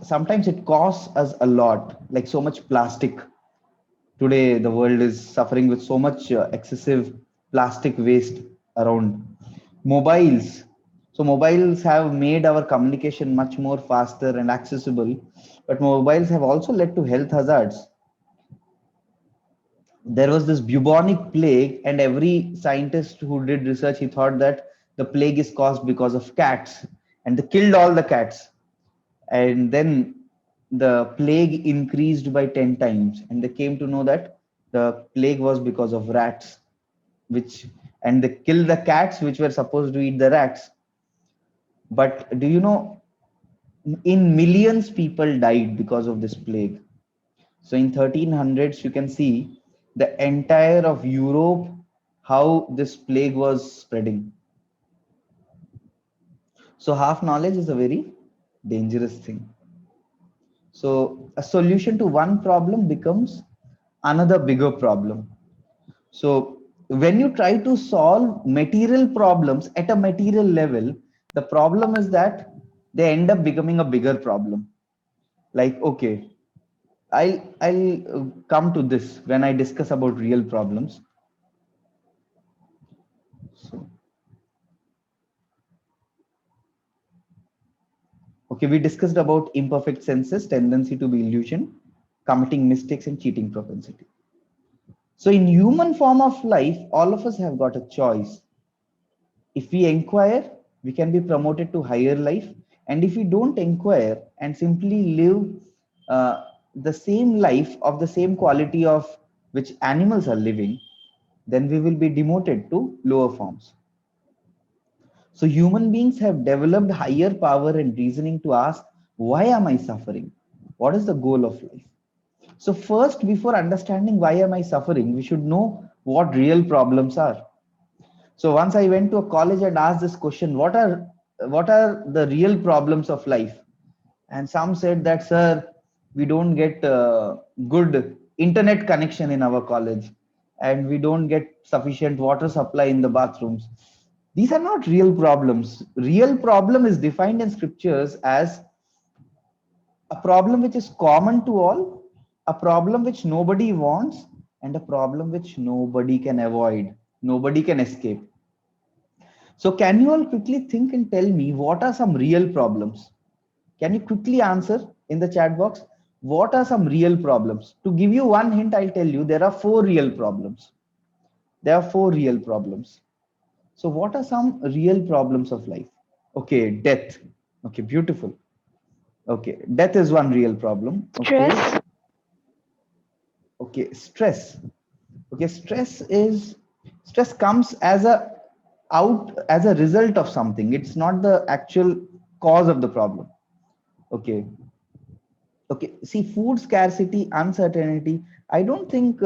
sometimes it costs us a lot, like so much plastic, Today, the world is suffering with so much excessive plastic waste around. Mobiles. So mobiles have made our communication much more faster and accessible, but mobiles have also led to health hazards. There was this bubonic plague, and every scientist who did research, he thought that the plague is caused because of cats, and they killed all the cats. And then the plague increased by 10 times, and they came to know that the plague was because of rats, which, and they killed the cats which were supposed to eat the rats. But do you know, in millions people died because of this plague. So in 1300s, you can see the entire of Europe, how this plague was spreading. So half knowledge is a very dangerous thing. So a solution to one problem becomes another bigger problem. So when you try to solve material problems at a material level, the problem is that they end up becoming a bigger problem. Like, okay, I'll come to this when I discuss about real problems. So, okay, we discussed about imperfect senses, tendency to be illusion, committing mistakes, and cheating propensity. So in human form of life, all of us have got a choice. If we inquire, we can be promoted to higher life. And if we don't inquire and simply live the same life of the same quality of which animals are living, then we will be demoted to lower forms. So human beings have developed higher power and reasoning to ask, why am I suffering? What is the goal of life? So first, before understanding why am I suffering, we should know what real problems are. So once I went to a college and asked this question, what are the real problems of life? And some said that, sir, we don't get good internet connection in our college, and we don't get sufficient water supply in the bathrooms. These are not real problems. Real problem is defined in scriptures as a problem which is common to all, a problem which nobody wants, and a problem which nobody can avoid, nobody can escape. So can you all quickly think and tell me what are some real problems? Can you quickly answer in the chat box? What are some real problems? To give you one hint, I'll tell you there are 4 real problems. There are 4 real problems. So what are some real problems of life? Okay, death. Okay, beautiful. Okay, death is one real problem. Okay. Stress. Okay, stress. Okay, stress comes as a result of something. It's not the actual cause of the problem. Okay. Okay, see, food scarcity, uncertainty. I don't think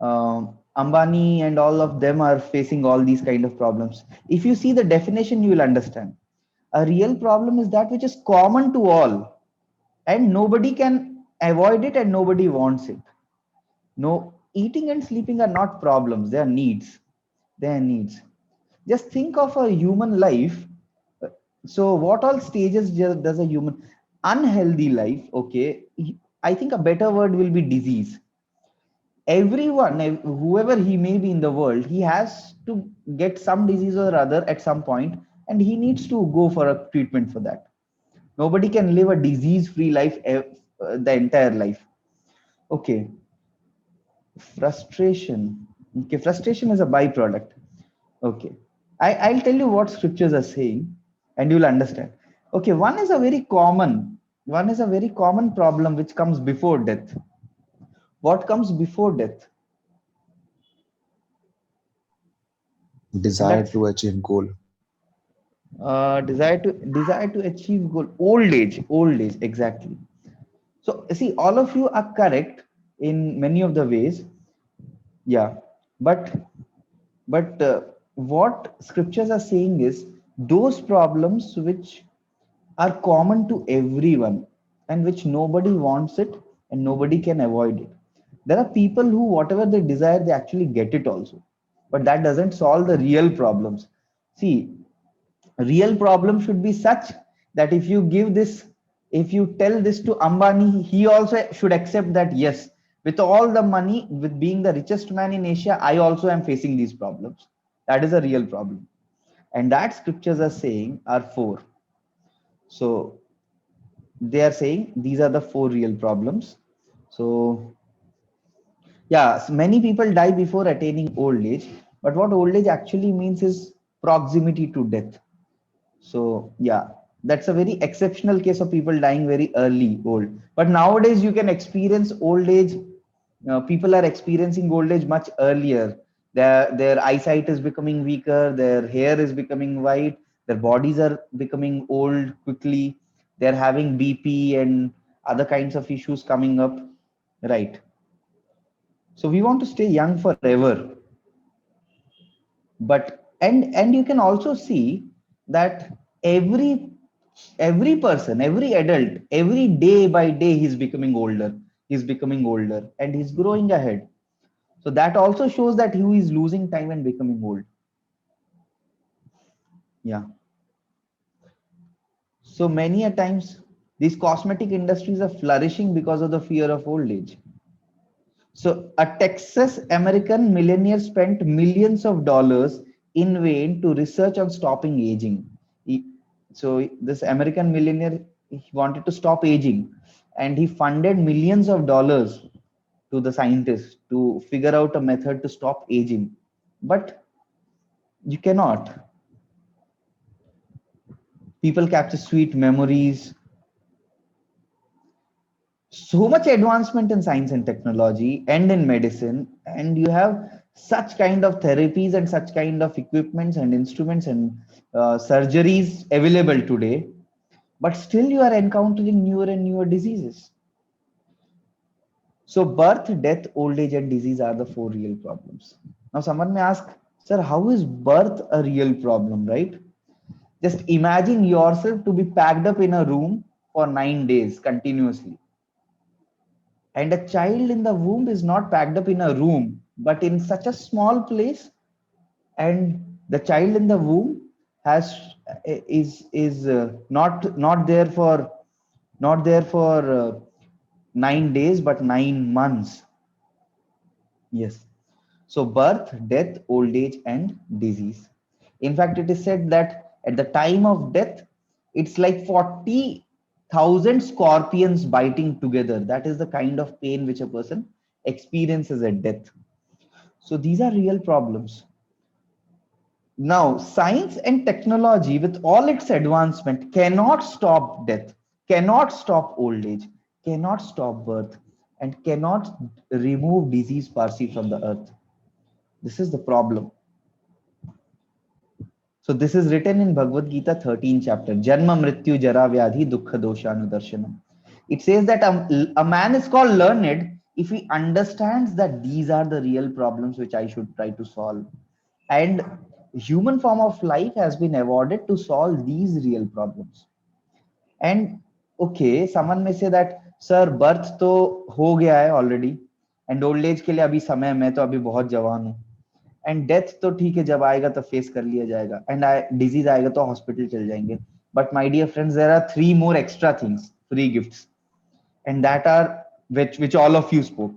Ambani and all of them are facing all these kind of problems. If you see the definition, you will understand. A real problem is that which is common to all, and nobody can avoid it and nobody wants it. No, eating and sleeping are not problems, they are needs. They are needs. Just think of a human life. So what all stages does a human unhealthy life? Okay, I think a better word will be disease. Everyone, whoever he may be in the world, he has to get some disease or other at some point, and he needs to go for a treatment for that. Nobody can live a disease free life the entire life. Okay, frustration. Okay, frustration is a byproduct. Okay, I'll tell you what scriptures are saying and you'll understand. Okay, one is a very common problem which comes before death. What comes before death? Desire to achieve goal. Desire to achieve goal. Old age, exactly. So see, all of you are correct in many of the ways. Yeah, but what scriptures are saying is those problems which are common to everyone and which nobody wants it and nobody can avoid it. There are people who whatever they desire, they actually get it also, but that doesn't solve the real problems. See, real problem should be such that if you tell this to Ambani, he also should accept that yes, With all the money, with being the richest man in Asia, I also am facing these problems. That is a real problem. And that scriptures are saying are four. So they are saying these are the four real problems. So yeah, so many people die before attaining old age, but what old age actually means is proximity to death. So yeah, that's a very exceptional case of people dying very early old. But nowadays you can experience old age. People are experiencing old age much earlier. Their eyesight is becoming weaker. Their hair is becoming white. Their bodies are becoming old quickly. They're having BP and other kinds of issues coming up. Right. So we want to stay young forever. But and you can also see that every person, every adult, every day by day he's becoming older. He's becoming older and he's growing ahead. So that also shows that he is losing time and becoming old. Yeah. So many a times these cosmetic industries are flourishing because of the fear of old age. So a Texas American millionaire spent millions of dollars in vain to research on stopping aging. So this American millionaire, he wanted to stop aging, and he funded millions of dollars to the scientists to figure out a method to stop aging. But you cannot. People capture sweet memories. So much advancement in science and technology and in medicine, and you have such kind of therapies and such kind of equipments and instruments and surgeries available today, but still you are encountering newer and newer diseases. So birth, death, old age and disease are the four real problems. Now someone may ask, sir, how is birth a real problem, right? Just imagine yourself to be packed up in a room for 9 days continuously. And a child in the womb is not packed up in a room, but in such a small place. And the child in the womb is not there for 9 days, but 9 months. Yes. So birth, death, old age, and disease. In fact, it is said that at the time of death, it's like 40,000 scorpions biting together. That is the kind of pain which a person experiences at death. So these are real problems. Now, science and technology, with all its advancement, cannot stop death, cannot stop old age, cannot stop birth, and cannot remove disease Parsi from the earth. This is the problem. So this is written in Bhagavad Gita 13 chapter, Janma Mrityu Jara Vyadhi Dukkha Doshanudarshanam. It says that a man is called learned if he understands that these are the real problems which I should try to solve. And human form of life has been awarded to solve these real problems. And okay, someone may say that, sir, birth to ho gaya hai already, and old age के लिए अभी समय, मैं तो अभी बहुत जवान हूँ, and death तो ठीक है, जब आएगा तो face कर लिया जाएगा, and disease आएगा तो hospital चल जाएंगे. But my dear friends, there are 3 more extra things, free gifts, and that are which all of you spoke.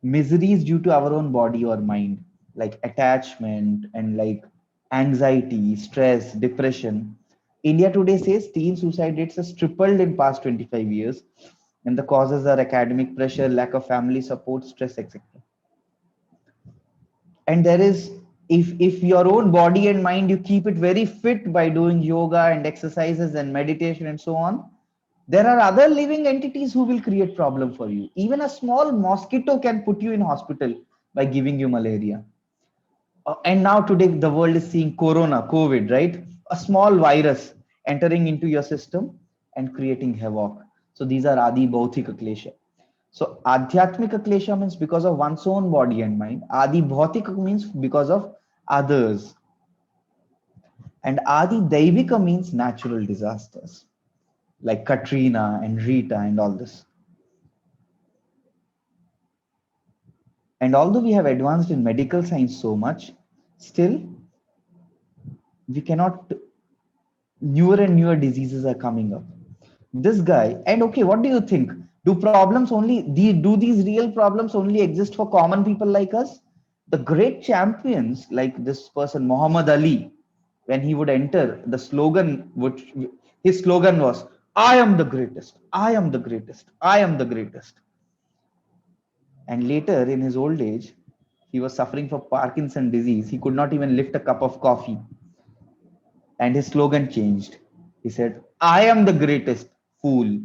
Miseries due to our own body or mind, like attachment and like anxiety, stress, depression. India today says teen suicide rates has tripled in past 25 years, and the causes are academic pressure, lack of family support, stress, etc. And there is, if your own body and mind, you keep it very fit by doing yoga and exercises and meditation and so on, there are other living entities who will create problem for you. Even a small mosquito can put you in hospital by giving you malaria. And now today the world is seeing COVID, right? A small virus entering into your system and creating havoc. So these are Adi Bhautika Klesha. So Adhyatmika Klesha means because of one's own body and mind. Adi Bhautika means because of others. And Adi Daivika means natural disasters like Katrina and Rita and all this. And although we have advanced in medical science so much, still we cannot, newer and newer diseases are coming up. This guy, and okay, what do you think? Do problems only, do these real problems only exist for common people like us? The great champions like this person, Muhammad Ali, when he would enter, the slogan, which his slogan was, I am the greatest, I am the greatest, I am the greatest. And later in his old age, he was suffering from Parkinson disease. He could not even lift a cup of coffee. And his slogan changed. He said, I am the greatest fool,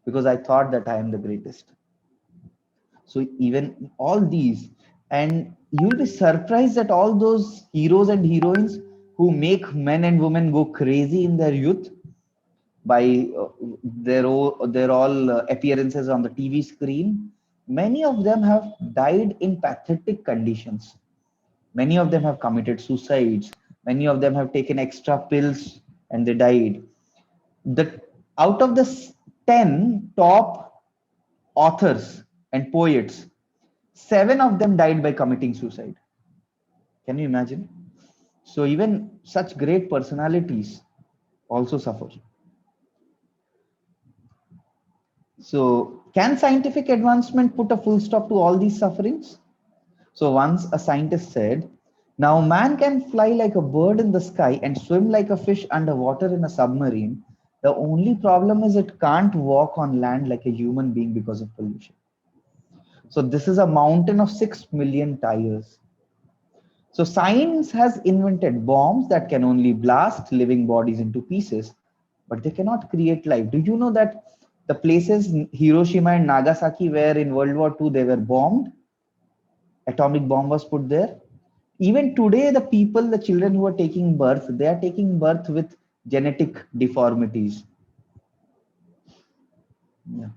because I thought that I am the greatest. So even all these, and you'll be surprised at all those heroes and heroines who make men and women go crazy in their youth by their all appearances on the TV screen. Many of them have died in pathetic conditions. Many of them have committed suicides. Many of them have taken extra pills and they died. Out of the 10 top authors and poets, 7 of them died by committing suicide. Can you imagine? So even such great personalities also suffer. So can scientific advancement put a full stop to all these sufferings? So once a scientist said, now man can fly like a bird in the sky and swim like a fish underwater in a submarine. The only problem is it can't walk on land like a human being because of pollution. So this is a mountain of 6 million tires. So science has invented bombs that can only blast living bodies into pieces, but they cannot create life. Do you know that the places Hiroshima and Nagasaki where in World War II they were bombed? Atomic bomb was put there. Even today, the children who are taking birth, they are taking birth with genetic deformities. Yeah.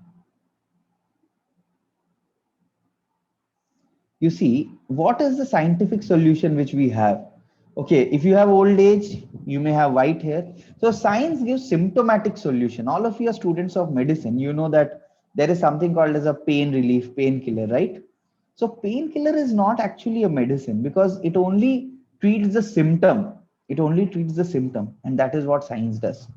You see, what is the scientific solution which we have? Okay, if you have old age, you may have white hair. So science gives symptomatic solution. All of you are students of medicine. You know that there is something called as a pain relief, painkiller, right? So painkiller is not actually a medicine because it only treats the symptom. It only treats the symptom, and that is what science does.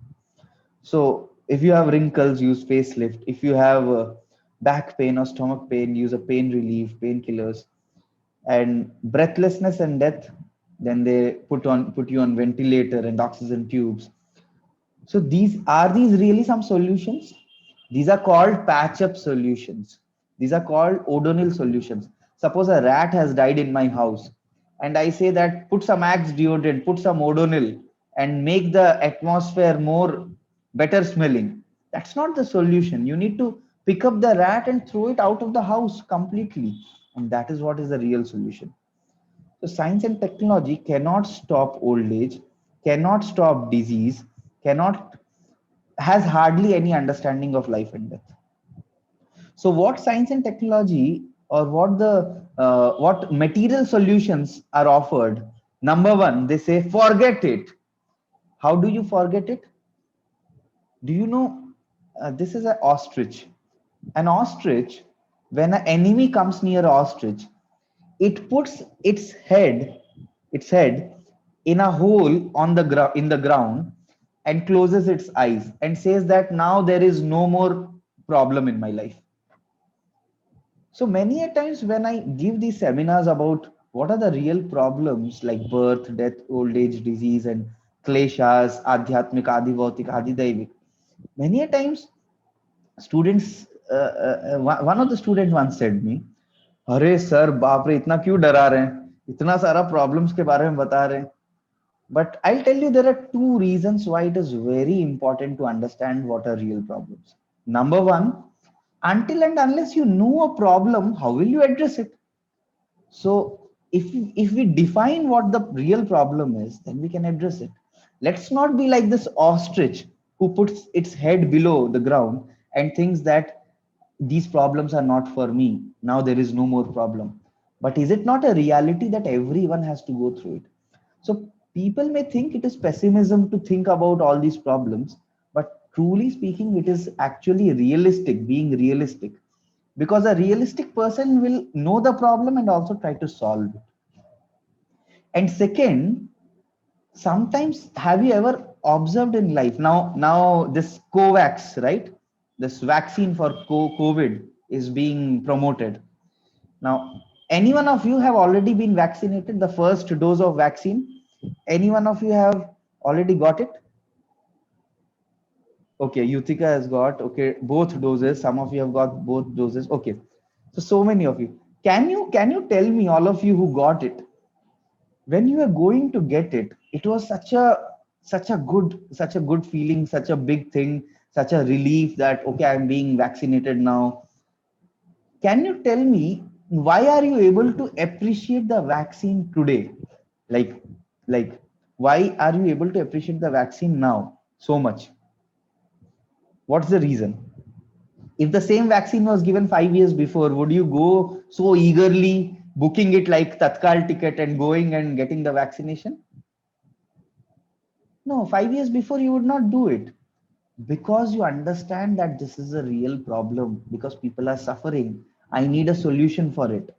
So if you have wrinkles, use facelift. If you have back pain or stomach pain, use a pain relief, painkillers. And breathlessness and death, then they put you on ventilator and oxygen tubes. So these really some solutions? These are called patch-up solutions. These are called O'Donnell solutions. Suppose a rat has died in my house and I say that put some Axe deodorant, put some O'Donnell and make the atmosphere more better smelling. That's not the solution. You need to pick up the rat and throw it out of the house completely. And that is what is the real solution. So science and technology cannot stop old age, cannot stop disease, has hardly any understanding of life and death. So what science and technology or what material solutions are offered? Number one, they say, forget it. How do you forget it? Do you know, this is an ostrich. An ostrich, when an enemy comes near an ostrich, it puts its head in a hole on in the ground and closes its eyes and says that now there is no more problem in my life. So many a times when I give these seminars about what are the real problems like birth, death, old age, disease, and kleshas, adhyatmik, adivautik, adidaivik, many a times students, one of the students once said me, अरे sir बाप रे इतना क्यों डरा रहे हैं, इतना सारा प्रॉब्लम्स के बारे में बता रहे हैं. But I'll tell you there are 2 reasons why it is very important to understand what are real problems. Number one, until and unless you know a problem, how will you address it? So if we define what the real problem is, then we can address it. Let's not be like this ostrich who puts its head below the ground and thinks that these problems are not for me. Now there is no more problem. But is it not a reality that everyone has to go through it? So people may think it is pessimism to think about all these problems, but truly speaking, it is actually realistic, being realistic, because a realistic person will know the problem and also try to solve it. And second, sometimes have you ever observed in life, now this COVAX, right? this vaccine for COVID is being promoted. Now, any one of you have already been vaccinated, the first dose of vaccine? Any one of you have already got it? Okay, Yutika has got, okay, both doses. Some of you have got both doses. Okay. So many of you. Can you tell me, all of you who got it, when you were going to get it, it was such a good feeling, such a big thing, such a relief that, okay, I'm being vaccinated now. Can you tell me, why are you able to appreciate the vaccine today? Like, why are you able to appreciate the vaccine now so much? What's the reason? If the same vaccine was given 5 years before, would you go so eagerly booking it like Tatkal ticket and going and getting the vaccination? No, 5 years before you would not do it, because you understand that this is a real problem, because people are suffering. I need a solution for it.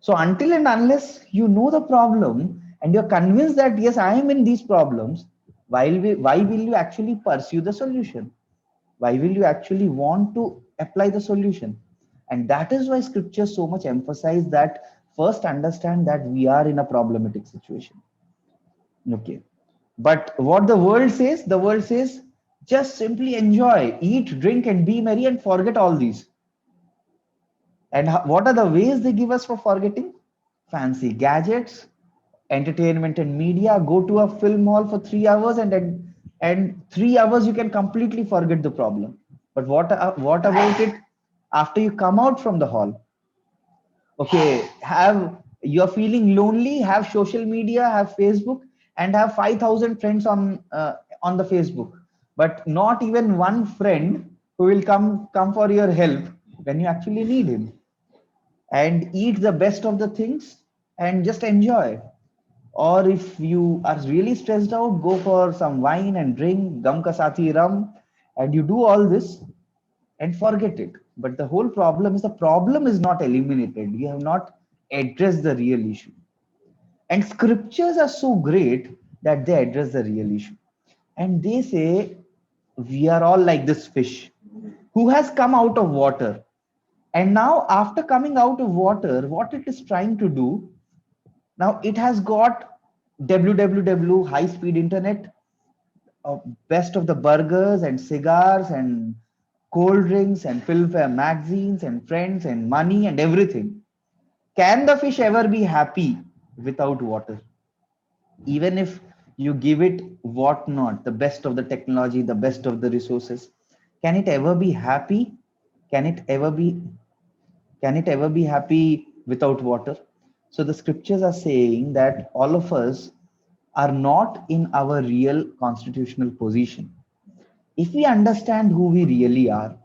So until and unless you know the problem and you're convinced that yes, I am in these problems, why will you actually pursue the solution? Why will you actually want to apply the solution? And that is why scriptures so much emphasize that first understand that we are in a problematic situation. Okay. But what the world says, just simply enjoy, eat, drink, and be merry and forget all these. And what are the ways they give us for forgetting? Fancy gadgets, entertainment and media. Go to a film hall for 3 hours and 3 hours you can completely forget the problem. But what about it after you come out from the hall? Okay, you're feeling lonely, have social media, have Facebook, and have 5,000 friends on the Facebook, but not even one friend who will come for your help when you actually need him. And eat the best of the things and just enjoy. Or if you are really stressed out, go for some wine and drink gum ka sathi rum, and you do all this and forget it. But the whole problem is not eliminated. You have not addressed the real issue. And scriptures are so great that they address the real issue. And they say, we are all like this fish who has come out of water. And now after coming out of water, what it is trying to do, now it has got www, high speed internet, best of the burgers and cigars and cold drinks and filmfare magazines and friends and money and everything. Can the fish ever be happy without water? Even if you give it what not, the best of the technology, the best of the resources, can it ever be happy? Can it ever be happy without water? So the scriptures are saying that all of us are not in our real constitutional position. If we understand who we really are,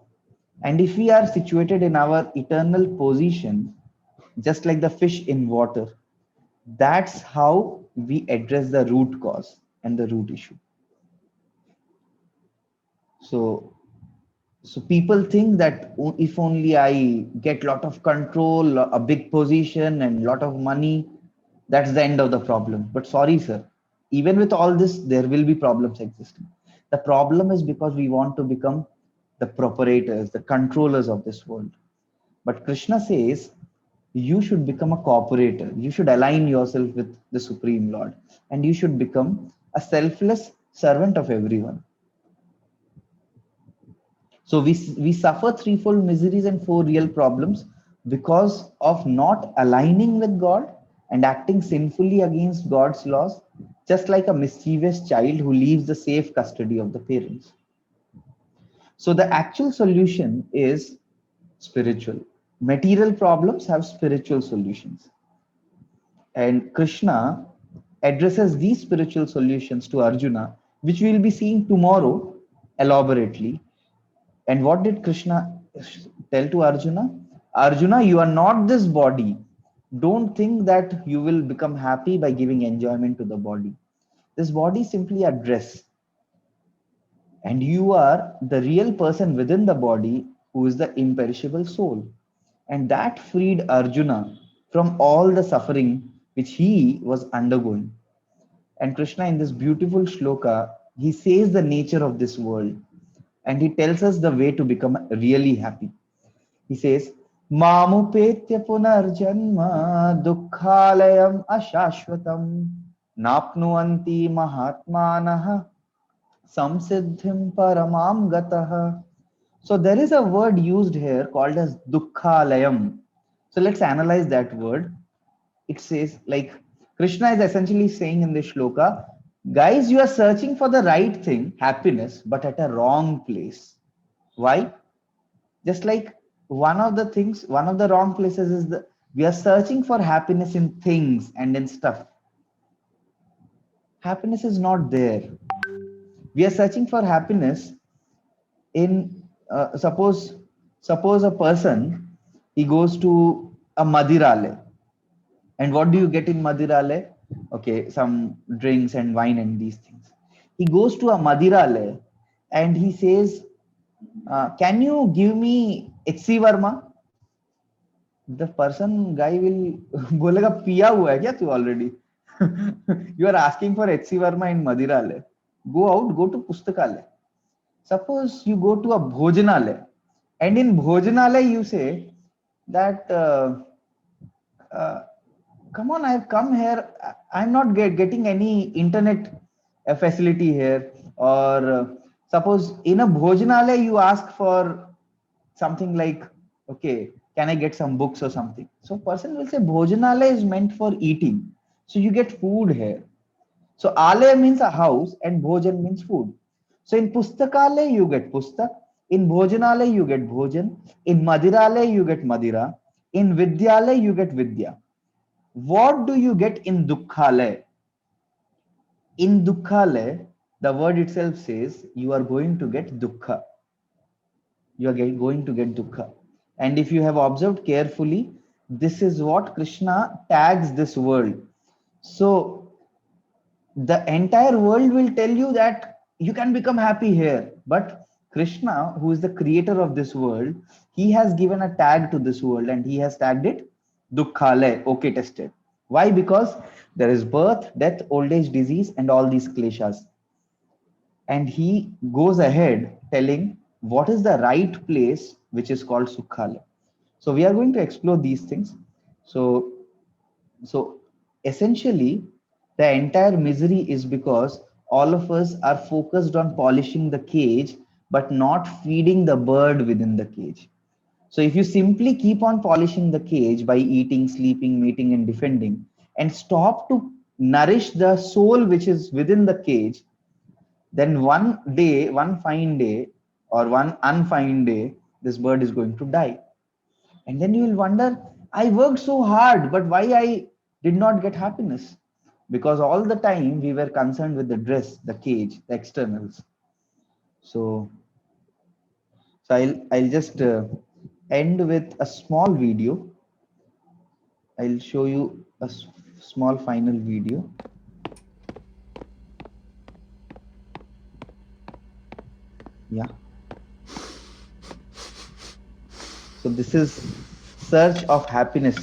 and if we are situated in our eternal position, just like the fish in water, that's how we address the root cause and the root issue. So people think that if only I get a lot of control, a big position and a lot of money, that's the end of the problem. But sorry, sir, even with all this, there will be problems existing. The problem is because we want to become the proprietors, the controllers of this world. But Krishna says, you should become a cooperator. You should align yourself with the Supreme Lord, and you should become a selfless servant of everyone. So we suffer threefold miseries and four real problems because of not aligning with God and acting sinfully against God's laws, just like a mischievous child who leaves the safe custody of the parents. So the actual solution is spiritual. Material problems have spiritual solutions. And Krishna addresses these spiritual solutions to Arjuna, which we will be seeing tomorrow elaborately. And what did Krishna tell to Arjuna? Arjuna, you are not this body. Don't think that you will become happy by giving enjoyment to the body. This body is simply a dress. And you are the real person within the body who is the imperishable soul. And that freed Arjuna from all the suffering which he was undergoing. And Krishna, in this beautiful shloka, he says the nature of this world. and he tells us the way to become really happy. He says, Mamupetya punarjanma dukkhalayam ashashvatam napnuanti mahatmanah samsiddhim paramam gatah. So there is a word used here called as dukkhalayam. So let's analyze that word. It says, like, Krishna is essentially saying in this shloka, guys, you are searching for the right thing, happiness, but at a wrong place. Why? Just like one of the wrong places is we are searching for happiness in things and in stuff. Happiness is not there. We are searching for happiness in suppose a person, he goes to a Madirale. And what do you get in Madirale? Okay, some drinks and wine and these things. He goes to a Madirale and he says, can you give me HC Verma? The guy will bolega piya hua hai kya tu already? You are asking for HC Verma in Madirale. Go to Pustakale. Suppose you go to a Bhojanale, and in Bhojanale you say that, come on, I have come here, I'm not getting any internet facility here. Or suppose in a Bhojanale you ask for something like, okay, can I get some books or something? So person will say Bhojanale is meant for eating. So you get food here. So Ale means a house and Bhojan means food. So in Pustakale you get Pustak, in Bhojanale you get Bhojan, in Madirale you get Madira, in Vidyale you get Vidya. What do you get in Dukkhale? In Dukkhale, the word itself says you are going to get Dukkha. You are going to get Dukkha. And if you have observed carefully, this is what Krishna tags this world. So the entire world will tell you that you can become happy here. But Krishna, who is the creator of this world, he has given a tag to this world and he has tagged it Dukkhale, okay tested. Why? Because there is birth, death, old age, disease, and all these kleshas. And he goes ahead telling what is the right place, which is called Sukhale. So we are going to explore these things. So essentially, the entire misery is because all of us are focused on polishing the cage, but not feeding the bird within the cage. So if you simply keep on polishing the cage by eating, sleeping, mating, and defending, and stop to nourish the soul which is within the cage, then one fine day, or one unfine day, this bird is going to die. And then you will wonder, I worked so hard, but why I did not get happiness? Because all the time we were concerned with the dress, the cage, the externals. So I'll just end with a small video. I'll show you a small final video. Yeah. So this is Search of Happiness.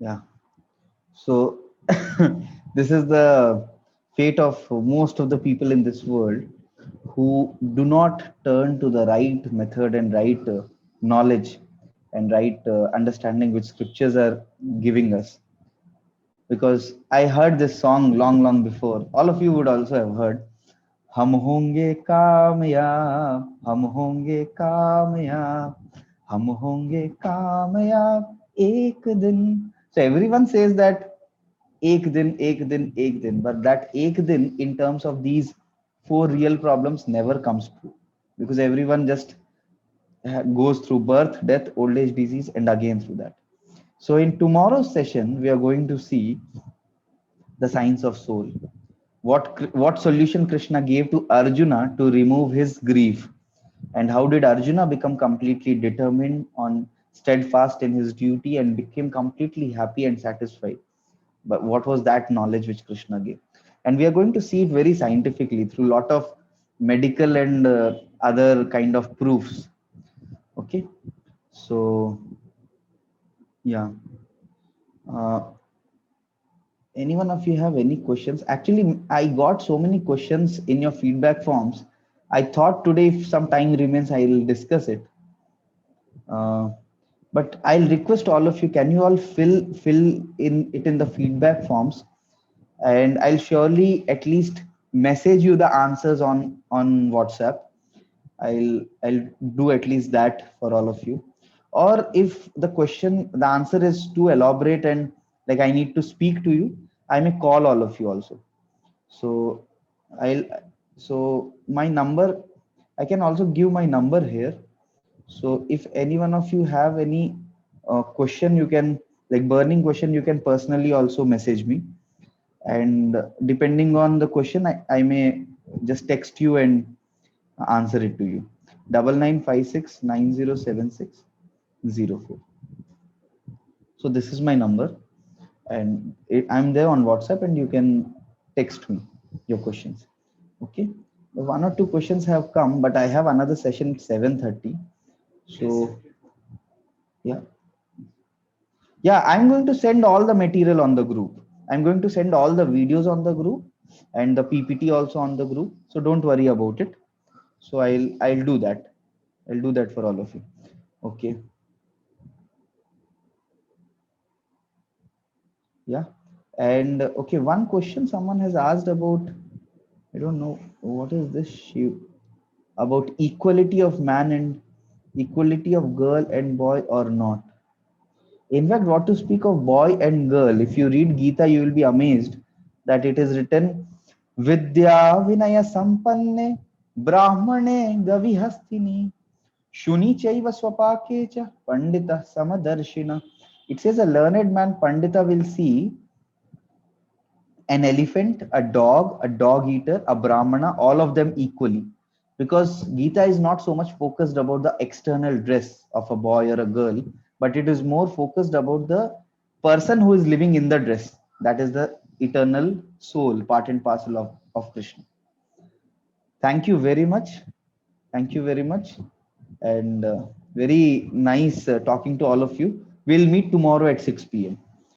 Yeah. So this is the fate of most of the people in this world who do not turn to the right method and right knowledge and right understanding which scriptures are giving us. Because I heard this song long, long before. All of you would also have heard. हम होंगे कामयाब, हम होंगे कामयाब, हम होंगे कामयाब एक दिन. So everyone says that ek din, but that ek din in terms of these four real problems never comes true, because everyone just goes through birth, death, old age, disease, and again through that. So in tomorrow's session, we are going to see the science of soul. What solution Krishna gave to Arjuna to remove his grief, and how did Arjuna become completely determined on steadfast in his duty and became completely happy and satisfied. But what was that knowledge which Krishna gave? And we are going to see it very scientifically through a lot of medical and other kind of proofs. Okay, so yeah. Uh, any one of you have any questions? Actually, I got so many questions in your feedback forms. I thought today, if some time remains, I will discuss it. But I'll request all of you, can you all fill in it in the feedback forms, and I'll surely at least message you the answers on WhatsApp. I'll do at least that for all of you. Or if the answer is too elaborate and like I need to speak to you, I may call all of you also. So my number, I can also give my number here. So if any one of you have any question, you can, like burning question, you can personally also message me. And depending on the question, I may just text you and answer it to you. 9956907604. So this is my number, and I'm there on WhatsApp, and you can text me your questions. Okay. One or two questions have come, but I have another session at 7:30. So yeah, I'm going to send all the material on the group. I'm going to send all the videos on the group and the PPT also on the group. So don't worry about it. So I'll do that. I'll do that for all of you. Okay. Yeah. And okay, one question someone has asked about, I don't know what is this, about equality of man and equality of girl and boy or not. In fact, what to speak of boy and girl, if you read Gita, you will be amazed that it is written Vidya Vinaya Sampanne Brahmane Gavihastini Shuni Chaiva Swapakecha Pandita Samadarshina. It says a learned man, Pandita, will see an elephant, a dog eater, a Brahmana, all of them equally. Because Gita is not so much focused about the external dress of a boy or a girl, but it is more focused about the person who is living in the dress. That is the eternal soul, part and parcel of Krishna. Thank you very much. Thank you very much. And very nice talking to all of you. We'll meet tomorrow at 6 p.m.